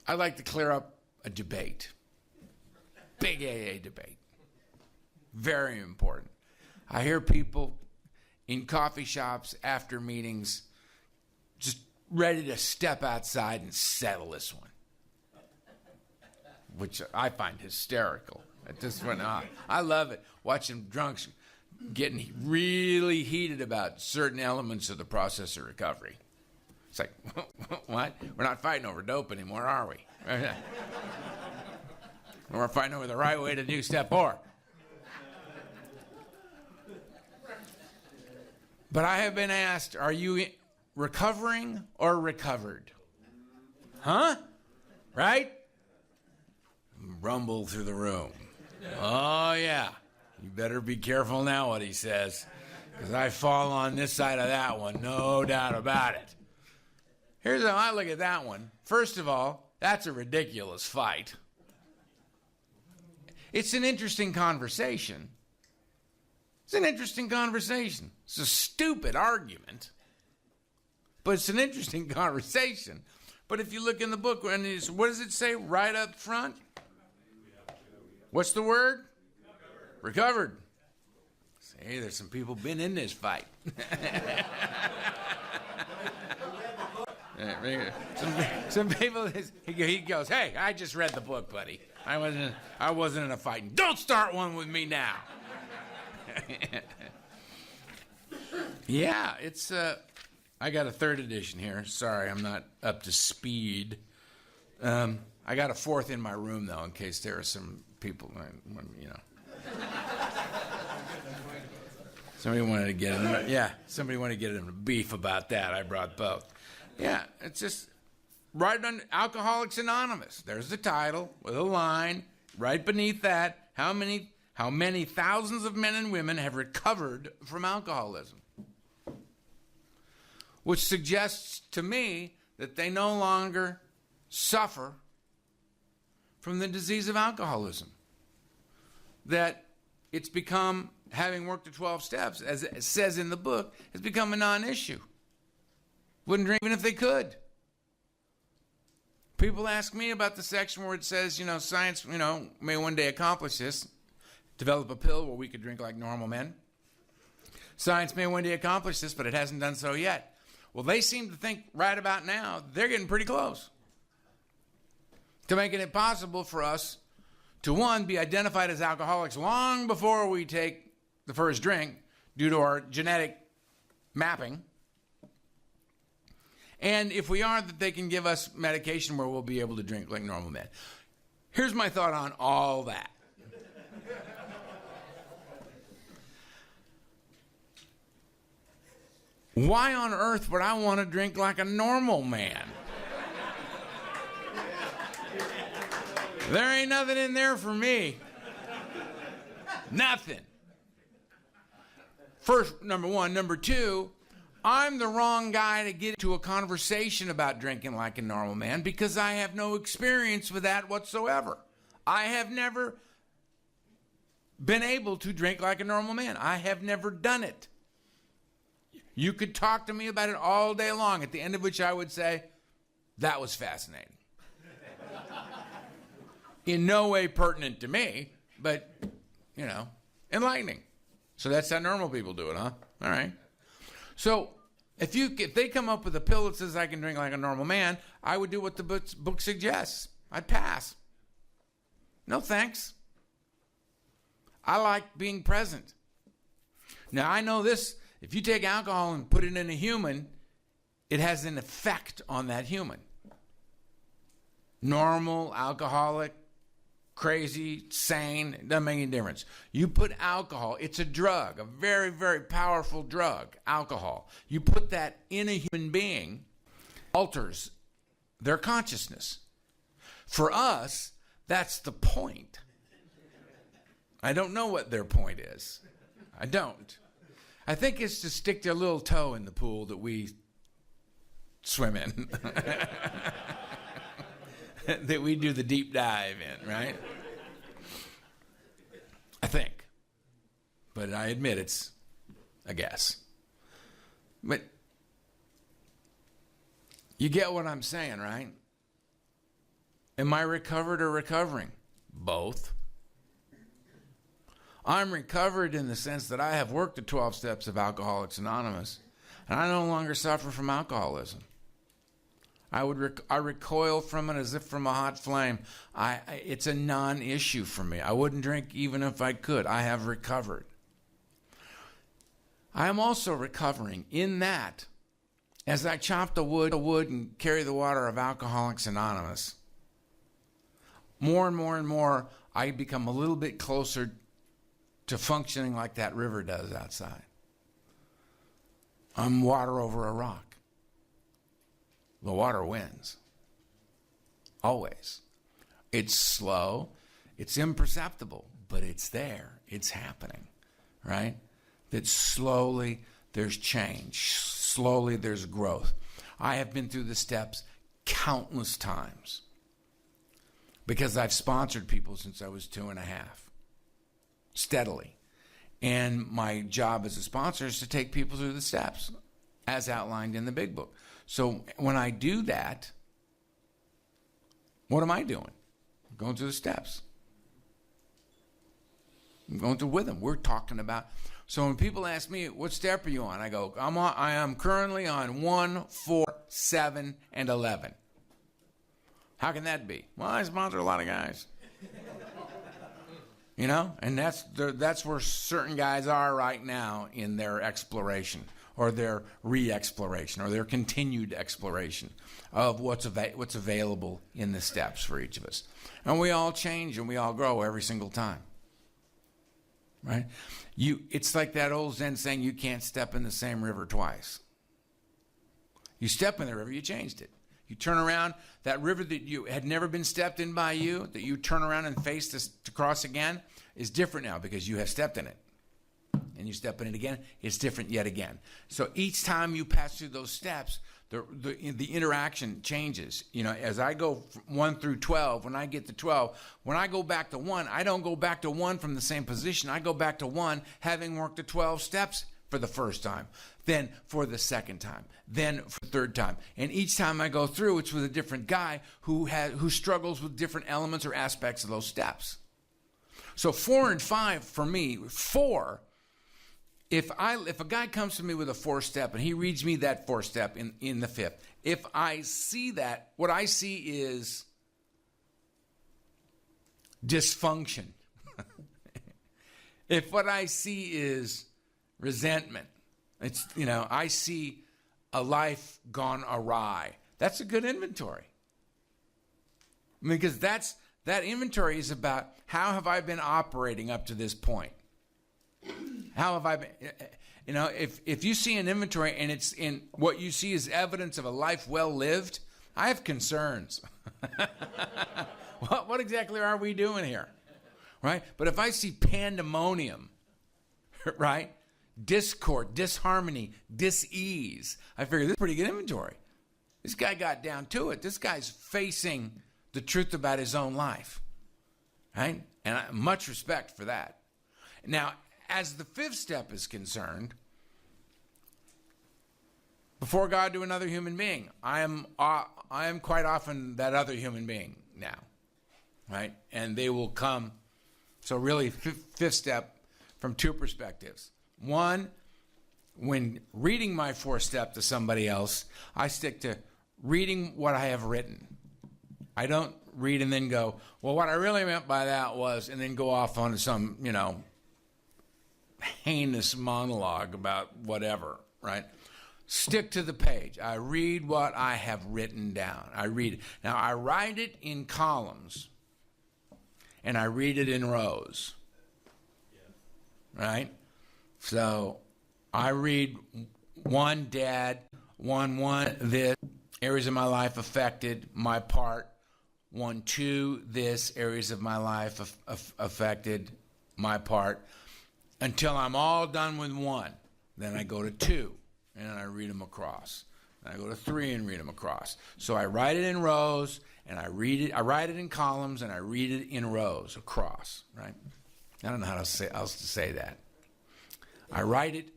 I'd like to clear up a debate. Big AA debate. Very important. I hear people in coffee shops after meetings just ready to step outside and settle this one, which I find hysterical. It just went on. I love it, watching drunks getting really heated about certain elements of the process of recovery. It's like, what? We're not fighting over dope anymore, are we? We're fighting over the right way to do step 4. But I have been asked, are you recovering or recovered? Huh? Right? Rumble through the room. Oh, yeah. You better be careful now what he says, because I fall on this side of that one, no doubt about it. Here's how I look at that one. First of all, that's a ridiculous fight. It's an interesting conversation. It's an interesting conversation. It's a stupid argument, but it's an interesting conversation. But if you look in the book, and what does it say right up front? What's the word? Recovered. Hey, there's some people been in this fight. Some people, he goes, hey, I just read the book, buddy. I wasn't in a fight. Don't start one with me now. Yeah, it's I got a 3rd edition here. Sorry, I'm not up to speed. I got a 4th in my room though, in case there are some people, you know. Somebody wanted to get in a beef about that. I brought both. Yeah, it's just right under Alcoholics Anonymous. There's the title with a line right beneath that. How many thousands of men and women have recovered from alcoholism? Which suggests to me that they no longer suffer from the disease of alcoholism. That it's become, having worked the 12 steps, as it says in the book, has become a non-issue. Wouldn't drink even if they could. People ask me about the section where it says, science, may one day accomplish this, develop a pill where we could drink like normal men. Science may one day accomplish this, but it hasn't done so yet. Well, they seem to think right about now they're getting pretty close to making it possible for us to, one, be identified as alcoholics long before we take the first drink due to our genetic mapping. And if we aren't, that they can give us medication where we'll be able to drink like normal men. Here's my thought on all that. Why on earth would I want to drink like a normal man? There ain't nothing in there for me. Nothing. First, number one. Number two, I'm the wrong guy to get into a conversation about drinking like a normal man because I have no experience with that whatsoever. I have never been able to drink like a normal man. I have never done it. You could talk to me about it all day long, at the end of which I would say, that was fascinating. In no way pertinent to me, but, enlightening. So that's how normal people do it, huh? All right. So if they come up with a pill that says I can drink like a normal man, I would do what the book suggests. I'd pass. No thanks. I like being present. Now, I know this. If you take alcohol and put it in a human, it has an effect on that human. Normal, alcoholic, crazy, sane, it doesn't make any difference. You put alcohol, it's a drug, a very, very powerful drug, alcohol. You put that in a human being, alters their consciousness. For us, that's the point. I don't know what their point is. I don't. I think it's to stick their little toe in the pool that we swim in. That we do the deep dive in, right? I think. But I admit it's a guess. But you get what I'm saying, right? Am I recovered or recovering? Both. I'm recovered in the sense that I have worked the 12 steps of Alcoholics Anonymous, and I no longer suffer from alcoholism. I recoil from it as if from a hot flame. It's a non-issue for me. I wouldn't drink even if I could. I have recovered. I am also recovering in that, as I chop the wood and carry the water of Alcoholics Anonymous, more and more and more, I become a little bit closer to functioning like that river does outside. I'm water over a rock. The water wins. Always. It's slow. It's imperceptible, but it's there. It's happening, right? That slowly there's change. Slowly there's growth. I have been through the steps countless times because I've sponsored people since I was 2.5, steadily. And my job as a sponsor is to take people through the steps as outlined in the big book. So when I do that, what am I doing? I'm going through the steps. I'm going through with them. We're talking about. So when people ask me, what step are you on? I go, I am currently on 1, 4, 7, and 11. How can that be? Well, I sponsor a lot of guys. You know, and that's where certain guys are right now in their exploration, or their re-exploration, or their continued exploration of what's available in the steps for each of us. And we all change and we all grow every single time. Right? It's like that old Zen saying, you can't step in the same river twice. You step in the river, you changed it. You turn around, that river that you had never been stepped in by you, that you turn around and face to cross again, is different now because you have stepped in it. And you step in it again, it's different yet again. So each time you pass through those steps, the interaction changes. You know, as I go from 1 through 12, when I get to 12, when I go back to 1, I don't go back to 1 from the same position. I go back to 1 having worked the 12 steps for the first time, then for the second time, then for the third time. And each time I go through, it's with a different guy who struggles with different elements or aspects of those steps. So 4 and 5 for me, 4, if a guy comes to me with a 4-step and he reads me that 4-step in the 5th, if I see that, what I see is dysfunction. If what I see is resentment, it's, you know, I see a life gone awry, that's a good inventory. Because that inventory is about how have I been operating up to this point? How have I been, you know, if you see an inventory and it's in what you see is evidence of a life well lived, I have concerns. What exactly are we doing here? Right? But if I see pandemonium, right? Discord, disharmony, dis-ease, I figure this is pretty good inventory. This guy got down to it. This guy's facing the truth about his own life. Right? And much respect for that. Now, as the 5th step is concerned, before God to another human being, I am quite often that other human being now, right? And they will come. So really, 5th step from 2 perspectives. One, when reading my 4th step to somebody else, I stick to reading what I have written. I don't read and then go, well, what I really meant by that was, and then go off on some, you know, heinous monologue about whatever, right? Stick to the page. I read what I have written down. I read it. Now, I write it in columns, and I read it in rows. Right? So I read 1, dad, 1, this, areas of my life affected, my part. 1, 2, this, areas of my life affected, my part. Until I'm all done with 1. Then I go to 2, and I read them across. Then I go to 3 and read them across. So I write it in rows, and I read it. I write it in columns, and I read it in rows across. Right? I don't know how else to say that. I write it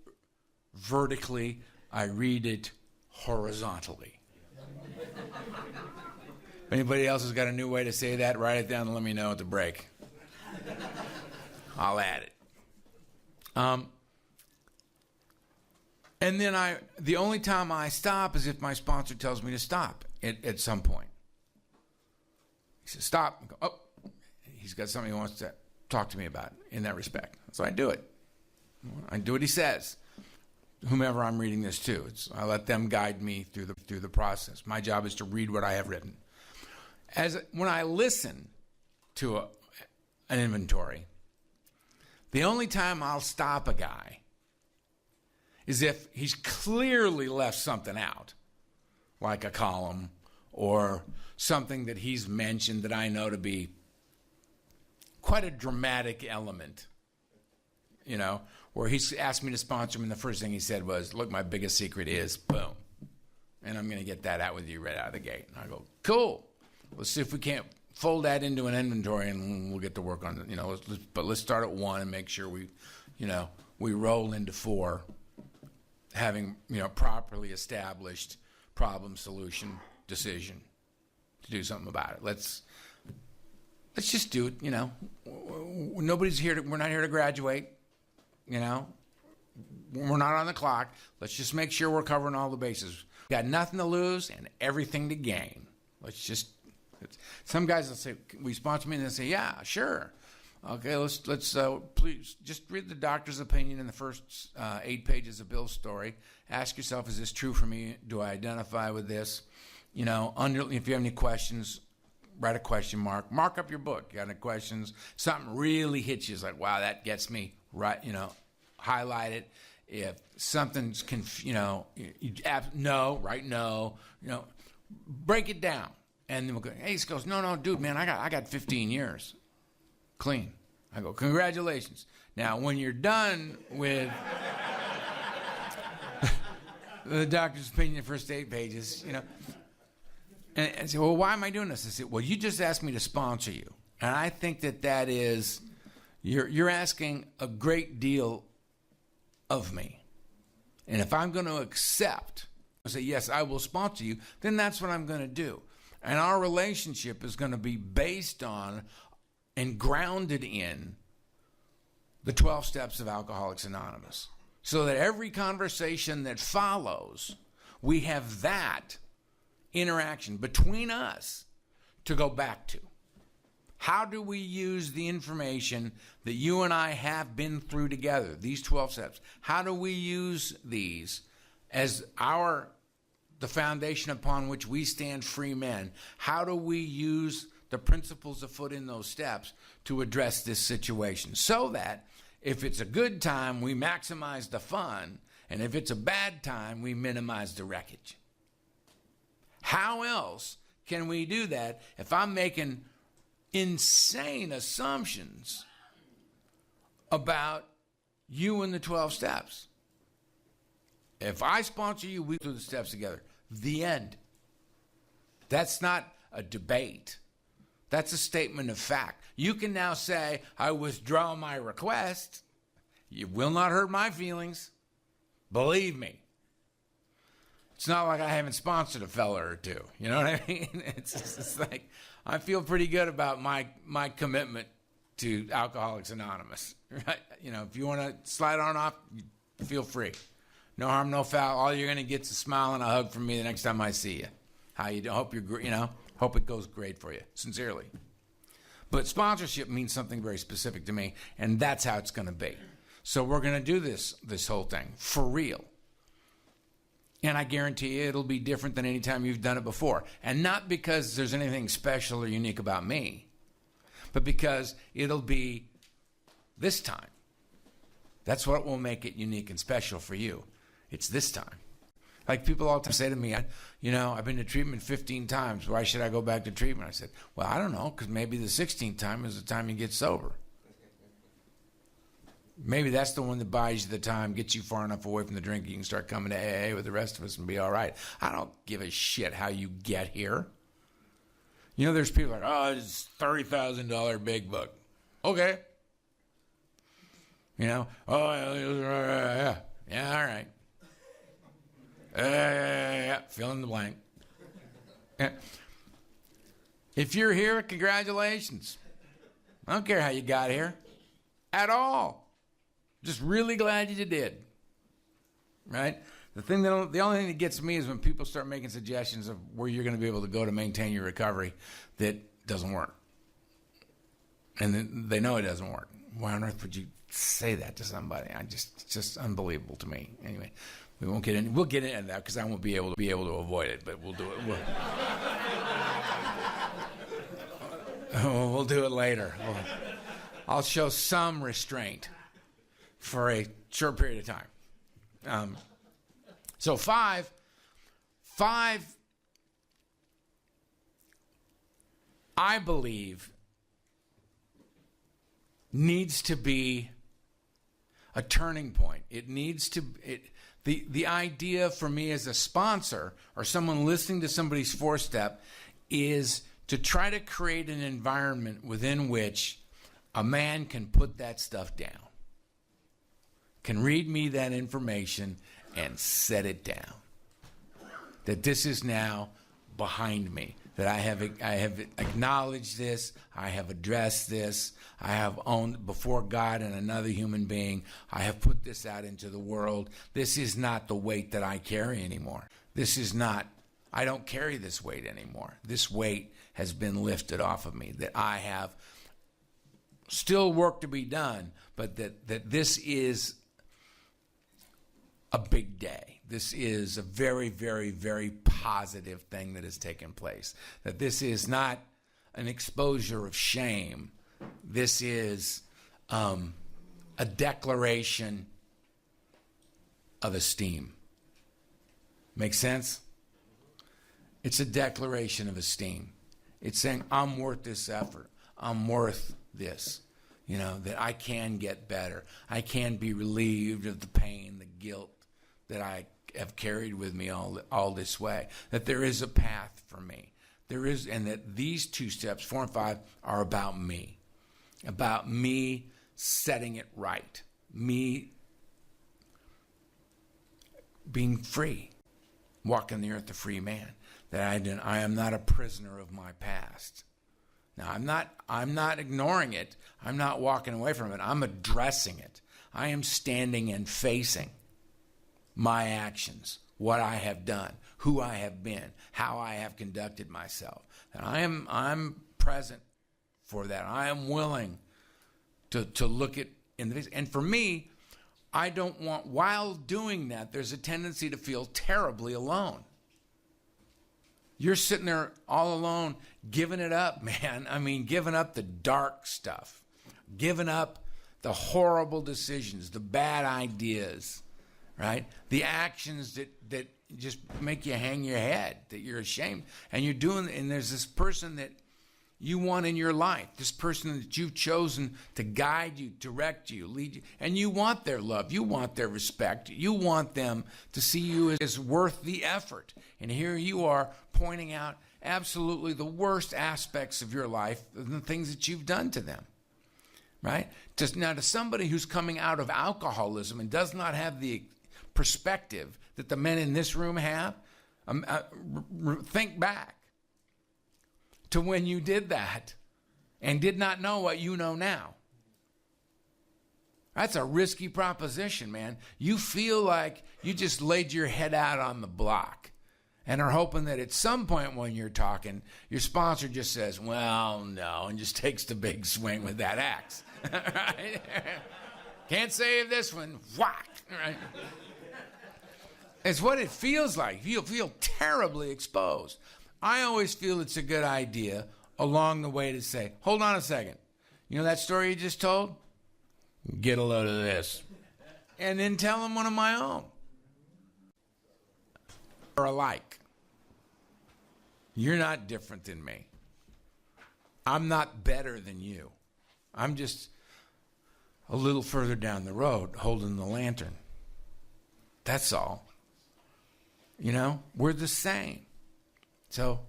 vertically. I read it horizontally. If anybody else has got a new way to say that, write it down and let me know at the break. I'll add it. And then the only time I stop is if my sponsor tells me to stop at some point. He says, stop. I go, oh, he's got something he wants to talk to me about in that respect. So I do it. I do what he says. Whomever I'm reading this to, I let them guide me through the process. My job is to read what I have written. When I listen to an inventory, the only time I'll stop a guy is if he's clearly left something out, like a column or something that he's mentioned that I know to be quite a dramatic element, where he's asked me to sponsor him, and the first thing he said was, look, my biggest secret is, boom. And I'm going to get that out with you right out of the gate. And I go, cool. Let's see if we can't fold that into an inventory, and we'll get to work on it. But let's start at 1 and make sure we roll into 4, having, properly established problem, solution, decision to do something about it. Let's just do it, Nobody's here we're not here to graduate. We're not on the clock. Let's just make sure we're covering all the bases. Got nothing to lose and everything to gain. Some guys will say, will you sponsor me? And they'll say, yeah, sure. Okay, let's please just read the doctor's opinion in the first 8 pages of Bill's story. Ask yourself, is this true for me? Do I identify with this? If you have any questions, write a question mark. Mark up your book. You got any questions? Something really hits you. It's like, wow, that gets me. Right, highlight it. If something's, no, right, no, break it down. And then we'll go, Ace goes, no, dude, man, I got 15 years clean. I go, congratulations. Now, when you're done with the doctor's opinion, the first 8 pages, and I say, well, why am I doing this? I say, well, you just asked me to sponsor you. And I think that is, you're asking a great deal of me. And if I'm going to accept, say, yes, I will sponsor you, then that's what I'm going to do. And our relationship is going to be based on and grounded in the 12 steps of Alcoholics Anonymous. So that every conversation that follows, we have that interaction between us to go back to. How do we use the information that you and I have been through together, these 12 steps? How do we use these as the foundation upon which we stand free men? How do we use the principles afoot in those steps to address this situation? So that if it's a good time, we maximize the fun, and if it's a bad time, we minimize the wreckage. How else can we do that if I'm making insane assumptions about you and the 12 steps? If I sponsor you, we do the steps together. The end. That's not a debate. That's a statement of fact. You can now say, I withdraw my request. You will not hurt my feelings. Believe me. It's not like I haven't sponsored a fella or two. You know what I mean? It's like, I feel pretty good about my commitment to Alcoholics Anonymous. Right? If you want to slide on off, feel free. No harm, no foul. All you're going to get is a smile and a hug from me the next time I see you. How you do? Hope hope it goes great for you, sincerely. But sponsorship means something very specific to me, and that's how it's going to be. So we're going to do this whole thing for real. And I guarantee you it'll be different than any time you've done it before. And not because there's anything special or unique about me, but because it'll be this time. That's what will make it unique and special for you. It's this time. Like people all the time say to me, I've been to treatment 15 times. Why should I go back to treatment? I said, well, I don't know, because maybe the 16th time is the time you get sober. Maybe that's the one that buys you the time, gets you far enough away from the drink, you can start coming to AA with the rest of us and be all right. I don't give a shit how you get here. There's people like, oh, it's $30,000 big book. Okay. Oh, yeah, all right. Yeah, fill in the blank. Yeah. If you're here, congratulations. I don't care how you got here at all. Just really glad you did. Right? The only thing that gets me is when people start making suggestions of where you're going to be able to go to maintain your recovery that doesn't work. And then they know it doesn't work. Why on earth would you say that to somebody? It's just unbelievable to me. Anyway, we won't get in. We'll get into that because I won't be able to avoid it, but we'll do it. We'll do it later. I'll show some restraint for a short period of time. So five, I believe, needs to be a turning point. It needs to. The idea for me as a sponsor or someone listening to somebody's four-step is to try to create an environment within which a man can put that stuff down, can read me that information and set it down. That this is now behind me. That I have acknowledged this. I have addressed this. I have owned before God and another human being. I have put this out into the world. This is not the weight that I carry anymore. I don't carry this weight anymore. This weight has been lifted off of me. That I have still work to be done, but that this is a big day. This is a very, very, very positive thing that has taken place. That this is not an exposure of shame. This is a declaration of esteem. Make sense? It's a declaration of esteem. It's saying, I'm worth this effort. I'm worth this. That I can get better. I can be relieved of the pain, the guilt that I have carried with me all this way. That there is a path for me. There is, and that these two steps, 4 and 5, are about me. About me setting it right. Me being free. Walking the earth a free man. That I am not a prisoner of my past. Now, I'm not ignoring it. I'm not walking away from it. I'm addressing it. I am standing and facing my actions, what I have done, who I have been, how I have conducted myself. And I'm present for that. I am willing to look it in the face. And for me, I don't want, while doing that, there's a tendency to feel terribly alone. You're sitting there all alone, giving it up, man. I mean, giving up the dark stuff, giving up the horrible decisions, the bad ideas, right? The actions that just make you hang your head, that you're ashamed. And there's this person that you want in your life, this person that you've chosen to guide you, direct you, lead you, and you want their love, you want their respect, you want them to see you as worth the effort. And here you are pointing out absolutely the worst aspects of your life and the things that you've done to them, right? Now, to somebody who's coming out of alcoholism and does not have the perspective that the men in this room have, think back to when you did that and did not know what you know now. That's a risky proposition, man. You feel like you just laid your head out on the block and are hoping that at some point when you're talking, your sponsor just says, well, no, and just takes the big swing with that axe. Right? Can't save this one. Whack. Right? It's what it feels like. You feel terribly exposed. I always feel it's a good idea along the way to say, hold on a second. You know that story you just told? Get a load of this. And then tell them one of my own. Or alike. You're not different than me. I'm not better than you. I'm just a little further down the road holding the lantern. That's all. You know, we're the same. So,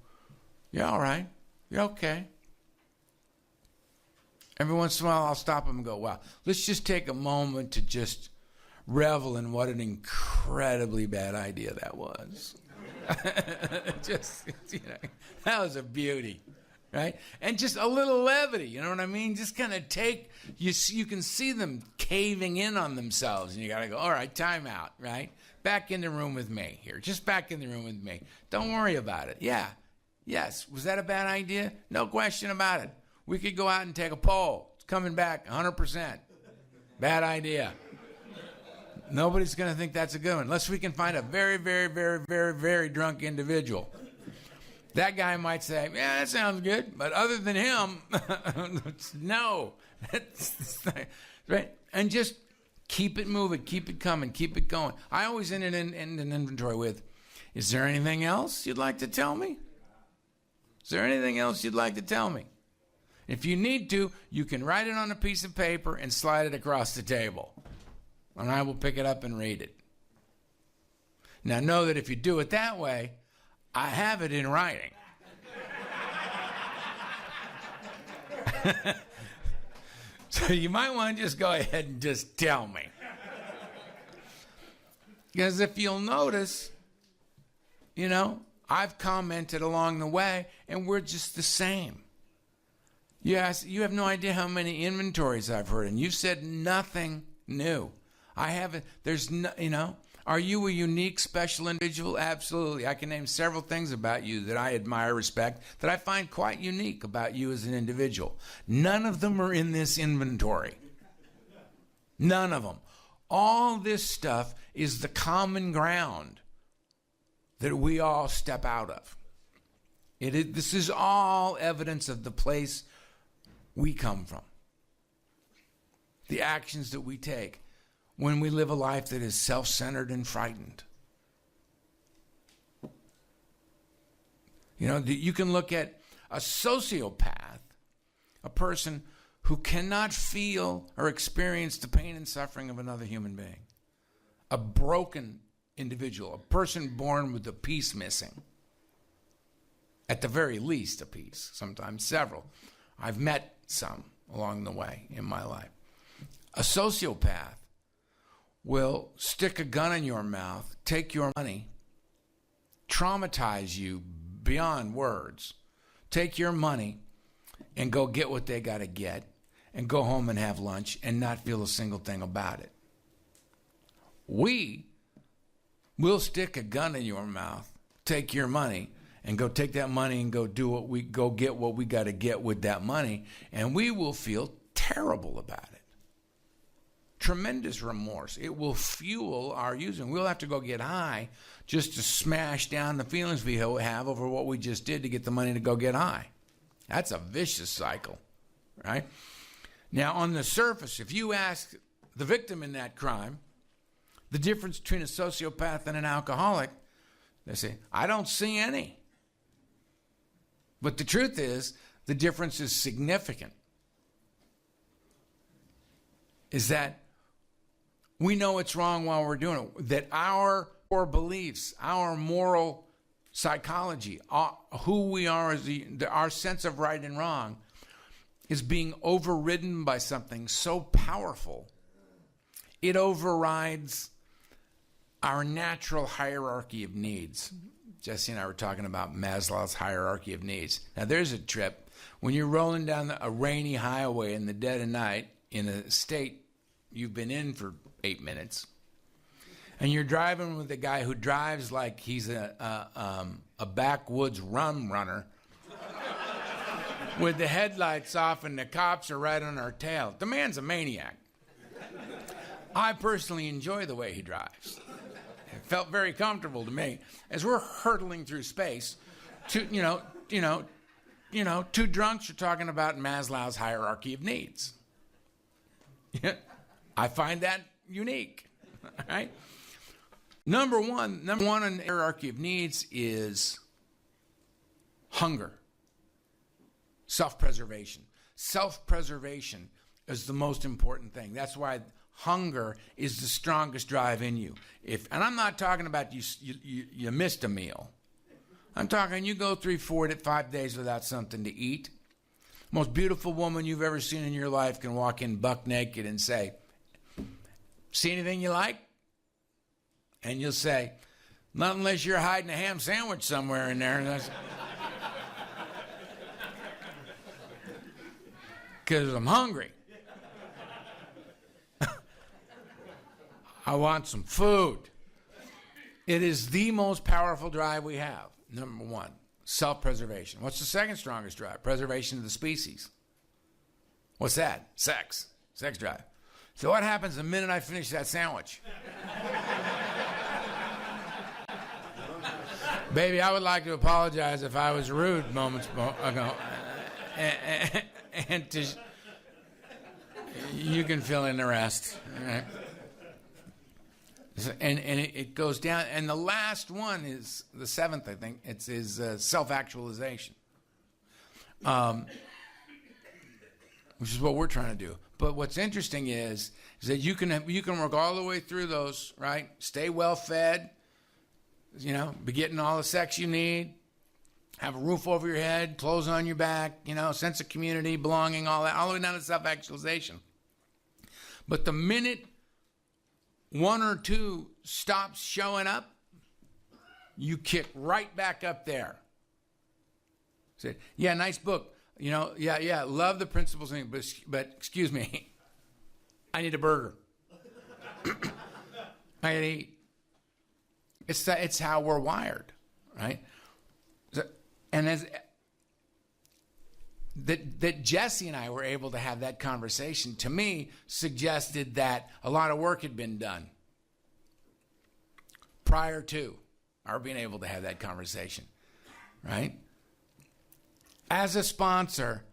you're all right. You're okay. Every once in a while, I'll stop them and go, wow, let's just take a moment to just revel in what an incredibly bad idea that was. Just, you know, that was a beauty, right? And just a little levity, you know what I mean? Just kind of take, you can see them caving in on themselves, and you got to go, all right, time out, right? Back in the room with me here. Just back in the room with me. Don't worry about it. Yeah. Yes. Was that a bad idea? No question about it. We could go out and take a poll. It's coming back 100%. Bad idea. Nobody's going to think that's a good one, unless we can find a very, very, very, very, very drunk individual. That guy might say, yeah, that sounds good. But other than him, no. Right? And just keep it moving, keep it coming, keep it going. I always end an inventory with, is there anything else you'd like to tell me? Is there anything else you'd like to tell me? If you need to, you can write it on a piece of paper and slide it across the table. And I will pick it up and read it. Now know that if you do it that way, I have it in writing. So you might want to just go ahead and just tell me. Because if you'll notice, you know, I've commented along the way, and we're just the same. Yes, you have no idea how many inventories I've heard, and you've said nothing new. I haven't, there's no, you know, are you a unique, special individual? Absolutely. I can name several things about you that I admire, respect, that I find quite unique about you as an individual. None of them are in this inventory. None of them. All this stuff is the common ground that we all step out of. This is all evidence of the place we come from. The actions that we take when we live a life that is self-centered and frightened. You know, you can look at a sociopath, a person who cannot feel or experience the pain and suffering of another human being. A broken individual, a person born with a piece missing. At the very least, a piece, sometimes several. I've met some along the way in my life. A sociopath will stick a gun in your mouth, take your money, traumatize you beyond words, take your money and go get what they got to get and go home and have lunch and not feel a single thing about it. We will stick a gun in your mouth, take your money, and go take that money and go get what we got to get with that money, and we will feel terrible about it. Tremendous remorse. It will fuel our using. We'll have to go get high just to smash down the feelings we have over what we just did to get the money to go get high. That's a vicious cycle, right? Now, on the surface, if you ask the victim in that crime the difference between a sociopath and an alcoholic, they say, I don't see any. But the truth is, the difference is significant. Is that we know it's wrong while we're doing it. That our core beliefs, our moral psychology, who we are as our sense of right and wrong is being overridden by something so powerful, it overrides our natural hierarchy of needs. Jesse and I were talking about Maslow's hierarchy of needs. Now, there's a trip. When you're rolling down a rainy highway in the dead of night in a state you've been in for 8 minutes, and you're driving with a guy who drives like he's a backwoods rum runner with the headlights off and the cops are right on our tail. The man's a maniac. I personally enjoy the way he drives. It felt very comfortable to me as we're hurtling through space to, two drunks are talking about Maslow's hierarchy of needs. I find that unique. All right. Number one in the hierarchy of needs is hunger, self-preservation. Self-preservation is the most important thing. That's why hunger is the strongest drive in you. And I'm not talking about you missed a meal. I'm talking you go 3, 4, 5 days without something to eat. Most beautiful woman you've ever seen in your life can walk in buck naked and say, "See anything you like?" And you'll say, "Not unless you're hiding a ham sandwich somewhere in there." Because I'm hungry. I want some food. It is the most powerful drive we have. Number one, self-preservation. What's the second strongest drive? Preservation of the species. What's that? Sex. Sex drive. So what happens the minute I finish that sandwich? Baby, I would like to apologize if I was rude moments ago. And you can fill in the rest. All right? And it goes down. And the last one is the seventh, I think. Is self-actualization, which is what we're trying to do. But what's interesting is that you can work all the way through those, right? Stay well fed, be getting all the sex you need, have a roof over your head, clothes on your back, sense of community, belonging, all that, all the way down to self-actualization. But the minute one or two stops showing up, you kick right back up there. Say, "Yeah, nice book. Yeah, love the principles, but excuse me, I need a burger. I gotta eat." It's how we're wired, right? And that Jesse and I were able to have that conversation, to me, suggested that a lot of work had been done prior to our being able to have that conversation, right? As a sponsor,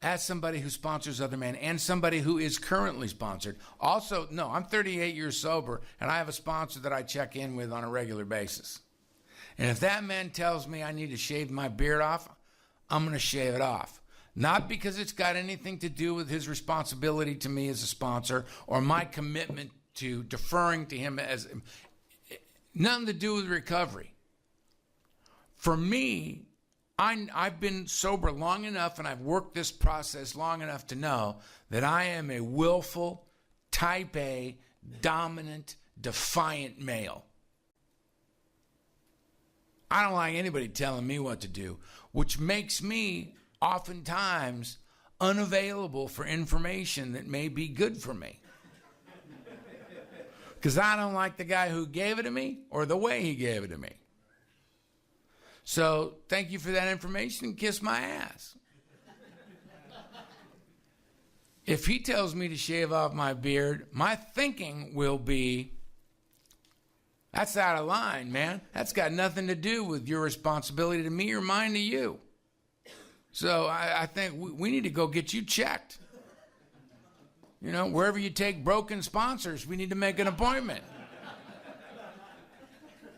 as somebody who sponsors other men, and somebody who is currently sponsored. Also, no, I'm 38 years sober, and I have a sponsor that I check in with on a regular basis. And if that man tells me I need to shave my beard off, I'm going to shave it off. Not because it's got anything to do with his responsibility to me as a sponsor or my commitment to deferring to him as nothing to do with recovery. For me, I've been sober long enough and I've worked this process long enough to know that I am a willful, type A, dominant, defiant male. I don't like anybody telling me what to do, which makes me oftentimes unavailable for information that may be good for me. Because I don't like the guy who gave it to me or the way he gave it to me. So thank you for that information and kiss my ass. If he tells me to shave off my beard, my thinking will be, that's out of line, man. That's got nothing to do with your responsibility to me or mine to you. So I think we need to go get you checked. Wherever you take broken sponsors, we need to make an appointment.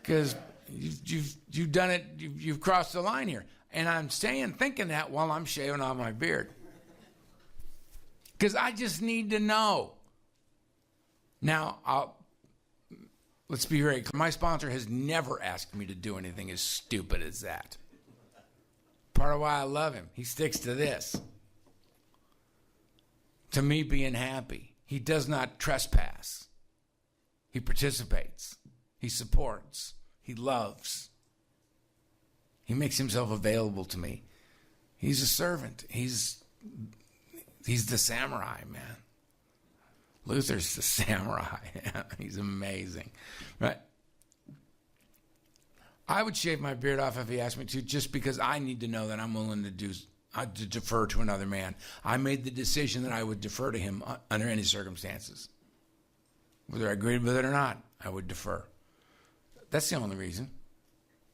Because you've done it, you've crossed the line here. And I'm thinking that while I'm shaving off my beard. Because I just need to know. Now, let's be very clear. My sponsor has never asked me to do anything as stupid as that. Part of why I love him. He sticks to this. To me being happy. He does not trespass. He participates. He supports. He loves. He makes himself available to me. He's a servant. He's the samurai, man. Luther's the samurai. He's amazing. Right? I would shave my beard off if he asked me to, just because I need to know that I'm willing to defer to another man. I made the decision that I would defer to him under any circumstances. Whether I agreed with it or not, I would defer. That's the only reason.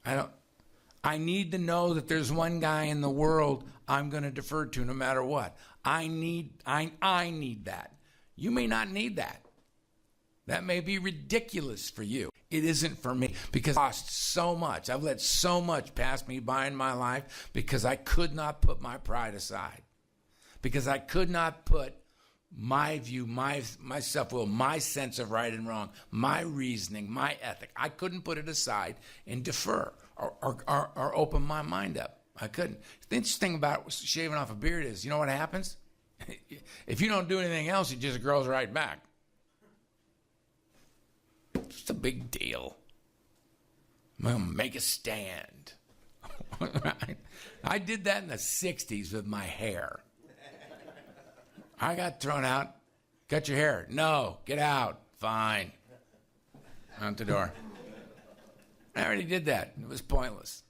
I I need to know that there's one guy in the world I'm going to defer to no matter what. I need that. You may not need that. That may be ridiculous for you. It isn't for me because I lost so much. I've let so much pass me by in my life because I could not put my pride aside. Because I could not put my view, my self-will, my sense of right and wrong, my reasoning, my ethic. I couldn't put it aside and defer or open my mind up. I couldn't. The interesting thing about shaving off a beard is, you know what happens? If you don't do anything else, it just grows right back. It's a big deal. I'm going to make a stand. Right? I did that in the 60s with my hair. I got thrown out. Cut your hair. No, get out. Fine. Out the door. I already did that. It was pointless.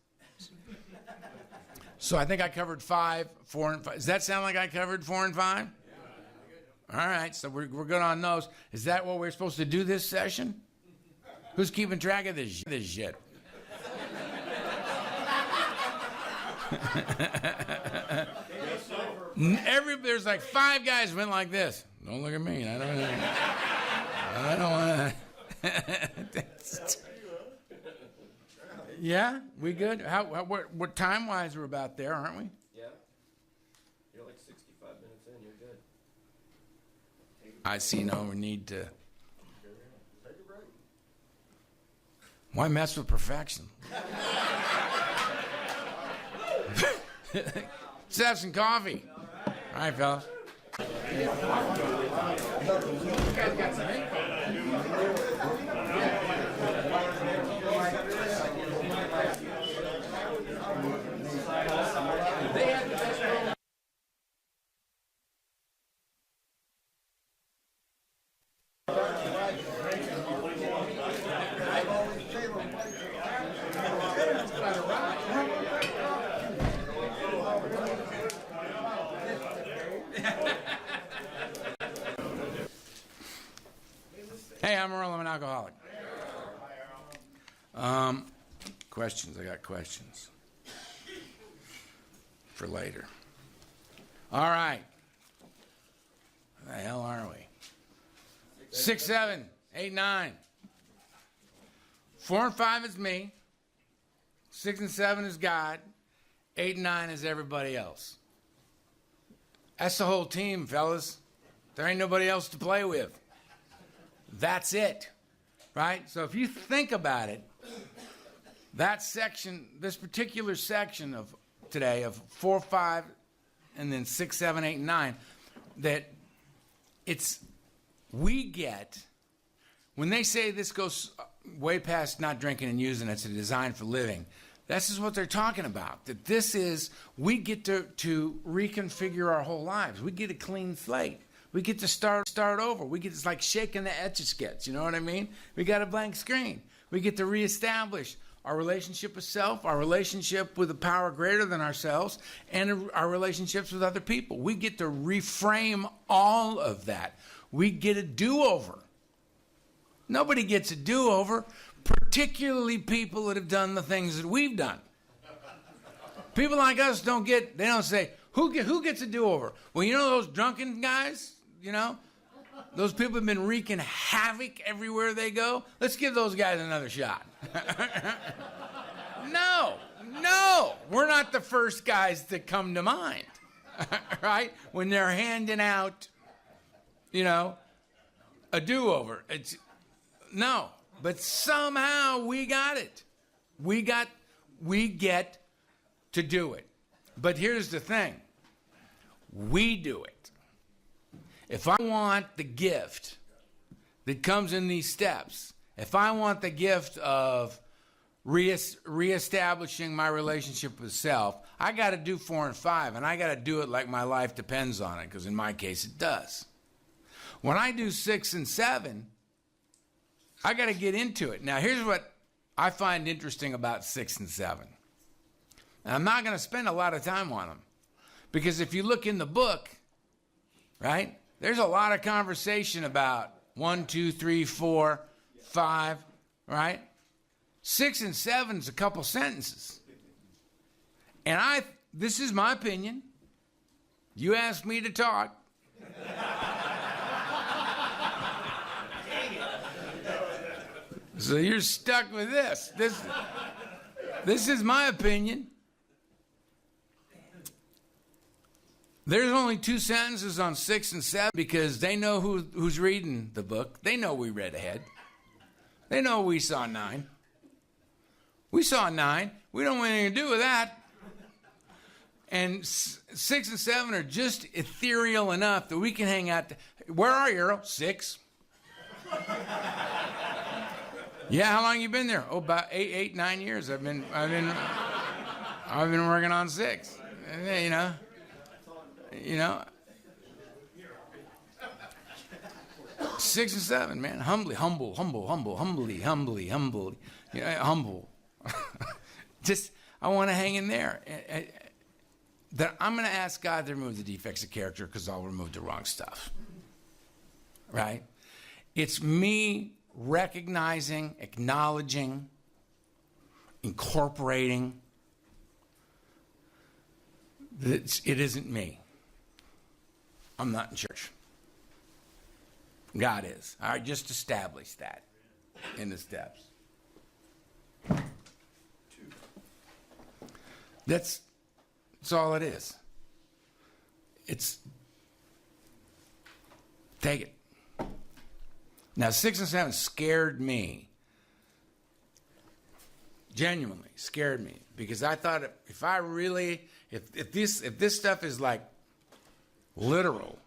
So I think I covered 5, 4, and 5. Does that sound like I covered 4 and 5? Yeah. All right, so we're good on those. Is that what we're supposed to do this session? Who's keeping track of this shit? There's like 5 guys went like this. Don't look at me. I don't want to. Yeah, we good? What time-wise we're about there, aren't we? Yeah. You're like 65 minutes in. You're good. I see no need to. Why mess with perfection? Let's have some coffee. All right, fellas. You guys got some info. Hey, I'm Earl. I'm an alcoholic. Questions. I got questions for later. All right. Where the hell are we? 6, 7, 8, 9. 4 and 5 is me. 6 and 7 is God. 8 and 9 is everybody else. That's the whole team, fellas. There ain't nobody else to play with. That's it, right? So if you think about it, that section, this particular section of today of 4, 5, and then 6, 7, 8, and 9, that we get, when they say this goes way past not drinking and using, it's a design for living, this is what they're talking about. That this is, we get to reconfigure our whole lives. We get a clean slate. We get to start over. It's like shaking the Etch-a-Sketch, you know what I mean? We got a blank screen. We get to reestablish our relationship with self, our relationship with a power greater than ourselves, and our relationships with other people. We get to reframe all of that. We get a do-over. Nobody gets a do-over, particularly people that have done the things that we've done. People like us don't say, who gets a do-over? Well, you know those drunken guys? You know, those people have been wreaking havoc everywhere they go. Let's give those guys another shot. No, we're not the first guys that come to mind, right? When they're handing out, a do-over. But somehow we got it. We get to do it. But here's the thing. We do it. If I want the gift that comes in these steps, if I want the gift of reestablishing my relationship with self, I got to do 4 and 5, and I got to do it like my life depends on it, because in my case it does. When I do 6 and 7, I got to get into it. Now, here's what I find interesting about 6 and 7. And I'm not going to spend a lot of time on them, because if you look in the book, right, there's a lot of conversation about 1, 2, 3, 4, 5, right? 6 and 7's a couple sentences. And this is my opinion. You asked me to talk. So you're stuck with this. This is my opinion. There's only 2 sentences on 6 and 7 because they know who's reading the book. They know we read ahead. They know we saw 9. We saw 9. We don't want anything to do with that. And 6 and 7 are just ethereal enough that we can hang out. Where are you, Earl? 6. Yeah, how long you been there? Oh, about 8, 9 years. I've been working on 6. You know. 6 and 7, man. Humbly. Yeah, humble. Just, I want to hang in there. That I'm going to ask God to remove the defects of character because I'll remove the wrong stuff. Right? It's me recognizing, acknowledging, incorporating that it isn't me. I'm not in church. God is. I just established that in the steps. That's all it is. It's take it. Now 6 and 7 scared me. Genuinely scared me because I thought if this stuff is like literal,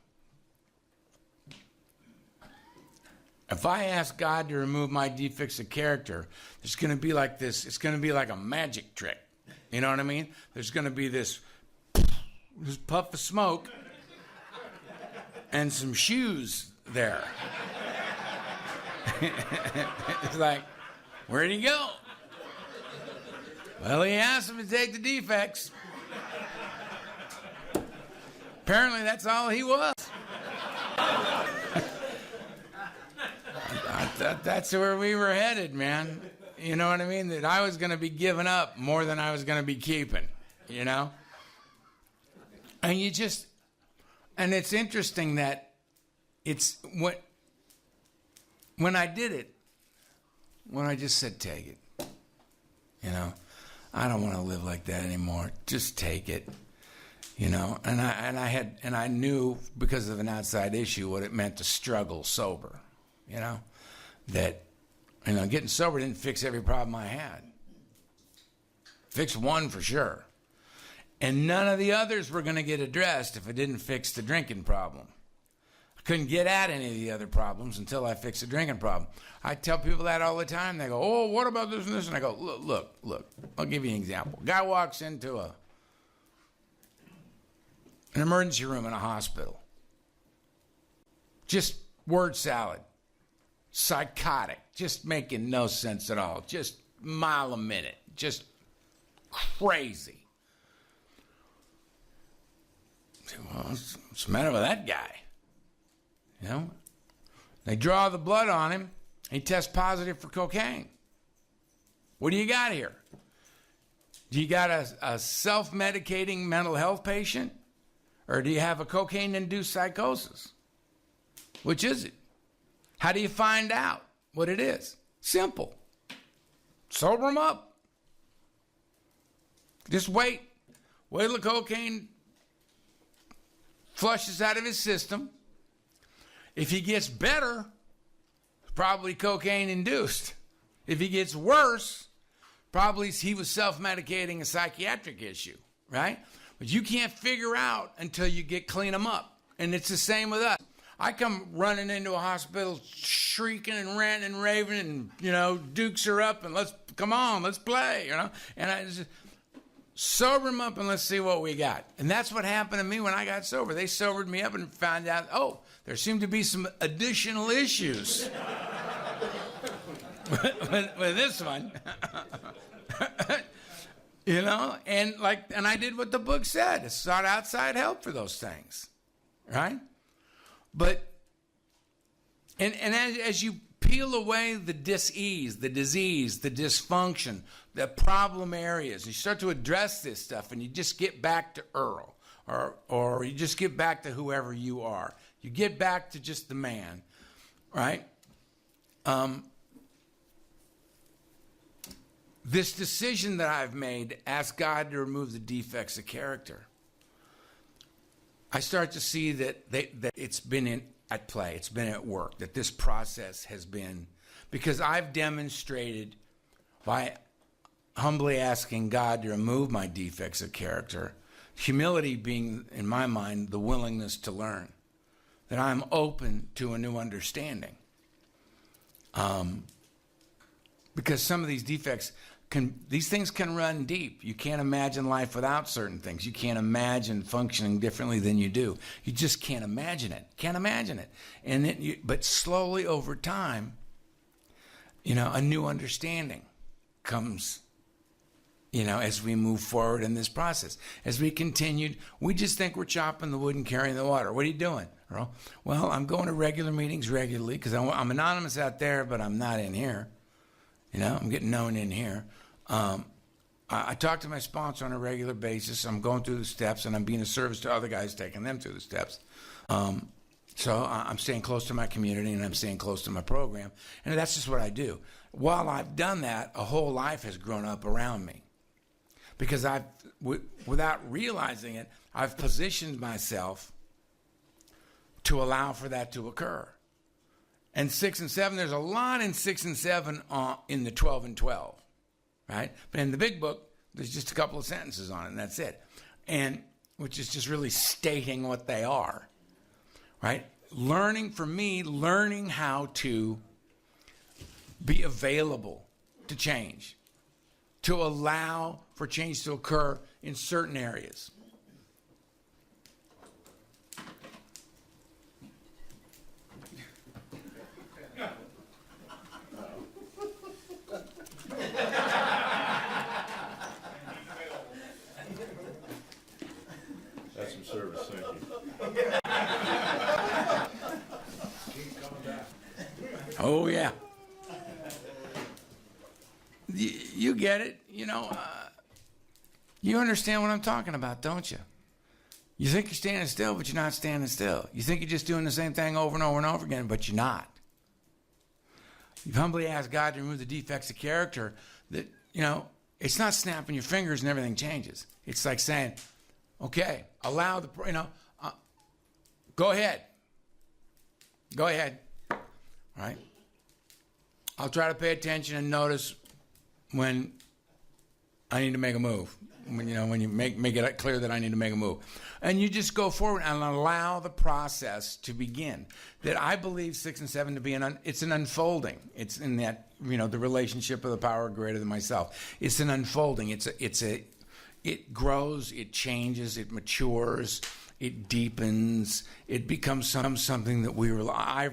if I ask God to remove my defects of character, there's going to be like this. It's going to be like a magic trick. You know what I mean? There's going to be this puff of smoke and some shoes there. It's like, where'd he go? Well, he asked him to take the defects. Apparently, that's all he was. That's where we were headed, man. You know what I mean? That I was going to be giving up more than I was going to be keeping, you know? And and it's interesting that it's when I did it, when I just said, take it, you know, I don't want to live like that anymore. Just take it, you know. And I knew because of an outside issue what it meant to struggle sober, you know, that, you know, getting sober didn't fix every problem I had. Fixed one for sure. And none of the others were going to get addressed if it didn't fix the drinking problem. I couldn't get at any of the other problems until I fixed the drinking problem. I tell people that all the time. They go, oh, what about this and this? And I go, look. I'll give you an example. Guy walks into an emergency room in a hospital. Just word salad. Psychotic. Just making no sense at all. Just mile a minute. Just crazy. Well, what's the matter with that guy? You know? They draw the blood on him. He tests positive for cocaine. What do you got here? Do you got a self-medicating mental health patient? Or do you have a cocaine-induced psychosis? Which is it? How do you find out what it is? Simple. Sober him up. Just wait. Wait till the cocaine flushes out of his system. If he gets better, probably cocaine induced. If he gets worse, probably he was self-medicating a psychiatric issue, right? But you can't figure out until you clean them up. And it's the same with us. I come running into a hospital shrieking and ranting and raving and, you know, dukes are up and let's play, you know. And I just sober them up and let's see what we got. And that's what happened to me when I got sober. They sobered me up and found out, oh, there seemed to be some additional issues with this one. You know, and I did what the book said. I sought outside help for those things, right? But, and as you peel away the dis-ease, the disease, the dysfunction, the problem areas. You start to address this stuff, and you just get back to Earl, or you just get back to whoever you are. You get back to just the man, right? This decision that I've made, ask God to remove the defects of character, I start to see that it's been at play, it's been at work, that this process has been, because I've demonstrated by humbly asking God to remove my defects of character, humility being, in my mind, the willingness to learn, that I'm open to a new understanding. Because some of these defects, these things can run deep. You can't imagine life without certain things. You can't imagine functioning differently than you do. You just can't imagine it. Can't imagine it. And then but slowly over time, a new understanding comes, as we move forward in this process. As we continued, we just think we're chopping the wood and carrying the water. What are you doing, Earl? Well, I'm going to regular meetings regularly because I'm anonymous out there, but I'm not in here. I'm getting known in here. I talk to my sponsor on a regular basis. I'm going through the steps, and I'm being of service to other guys, taking them through the steps. So I'm staying close to my community, and I'm staying close to my program. And that's just what I do. While I've done that, a whole life has grown up around me. Because without realizing it, I've positioned myself to allow for that to occur. And 6 and 7, there's a lot in 6 and 7 in the 12 and 12, right? But in the big book, there's just a couple of sentences on it, and that's it. And which is just really stating what they are, right? Learning how to be available to change, to allow for change to occur in certain areas. That's some service, thank you. Oh, yeah. You get it. You understand what I'm talking about, don't you? You think you're standing still, but you're not standing still. You think you're just doing the same thing over and over and over again, but you're not. You've humbly asked God to remove the defects of character that, it's not snapping your fingers and everything changes. It's like saying, okay, allow go ahead. Go ahead. All right? I'll try to pay attention and notice when I need to make a move. When you make it clear that I need to make a move. And you just go forward and allow the process to begin. That I believe 6 and 7 to be it's an unfolding. It's in that, the relationship of the power greater than myself. It's an unfolding. It grows, it changes, it matures, it deepens, it becomes something that I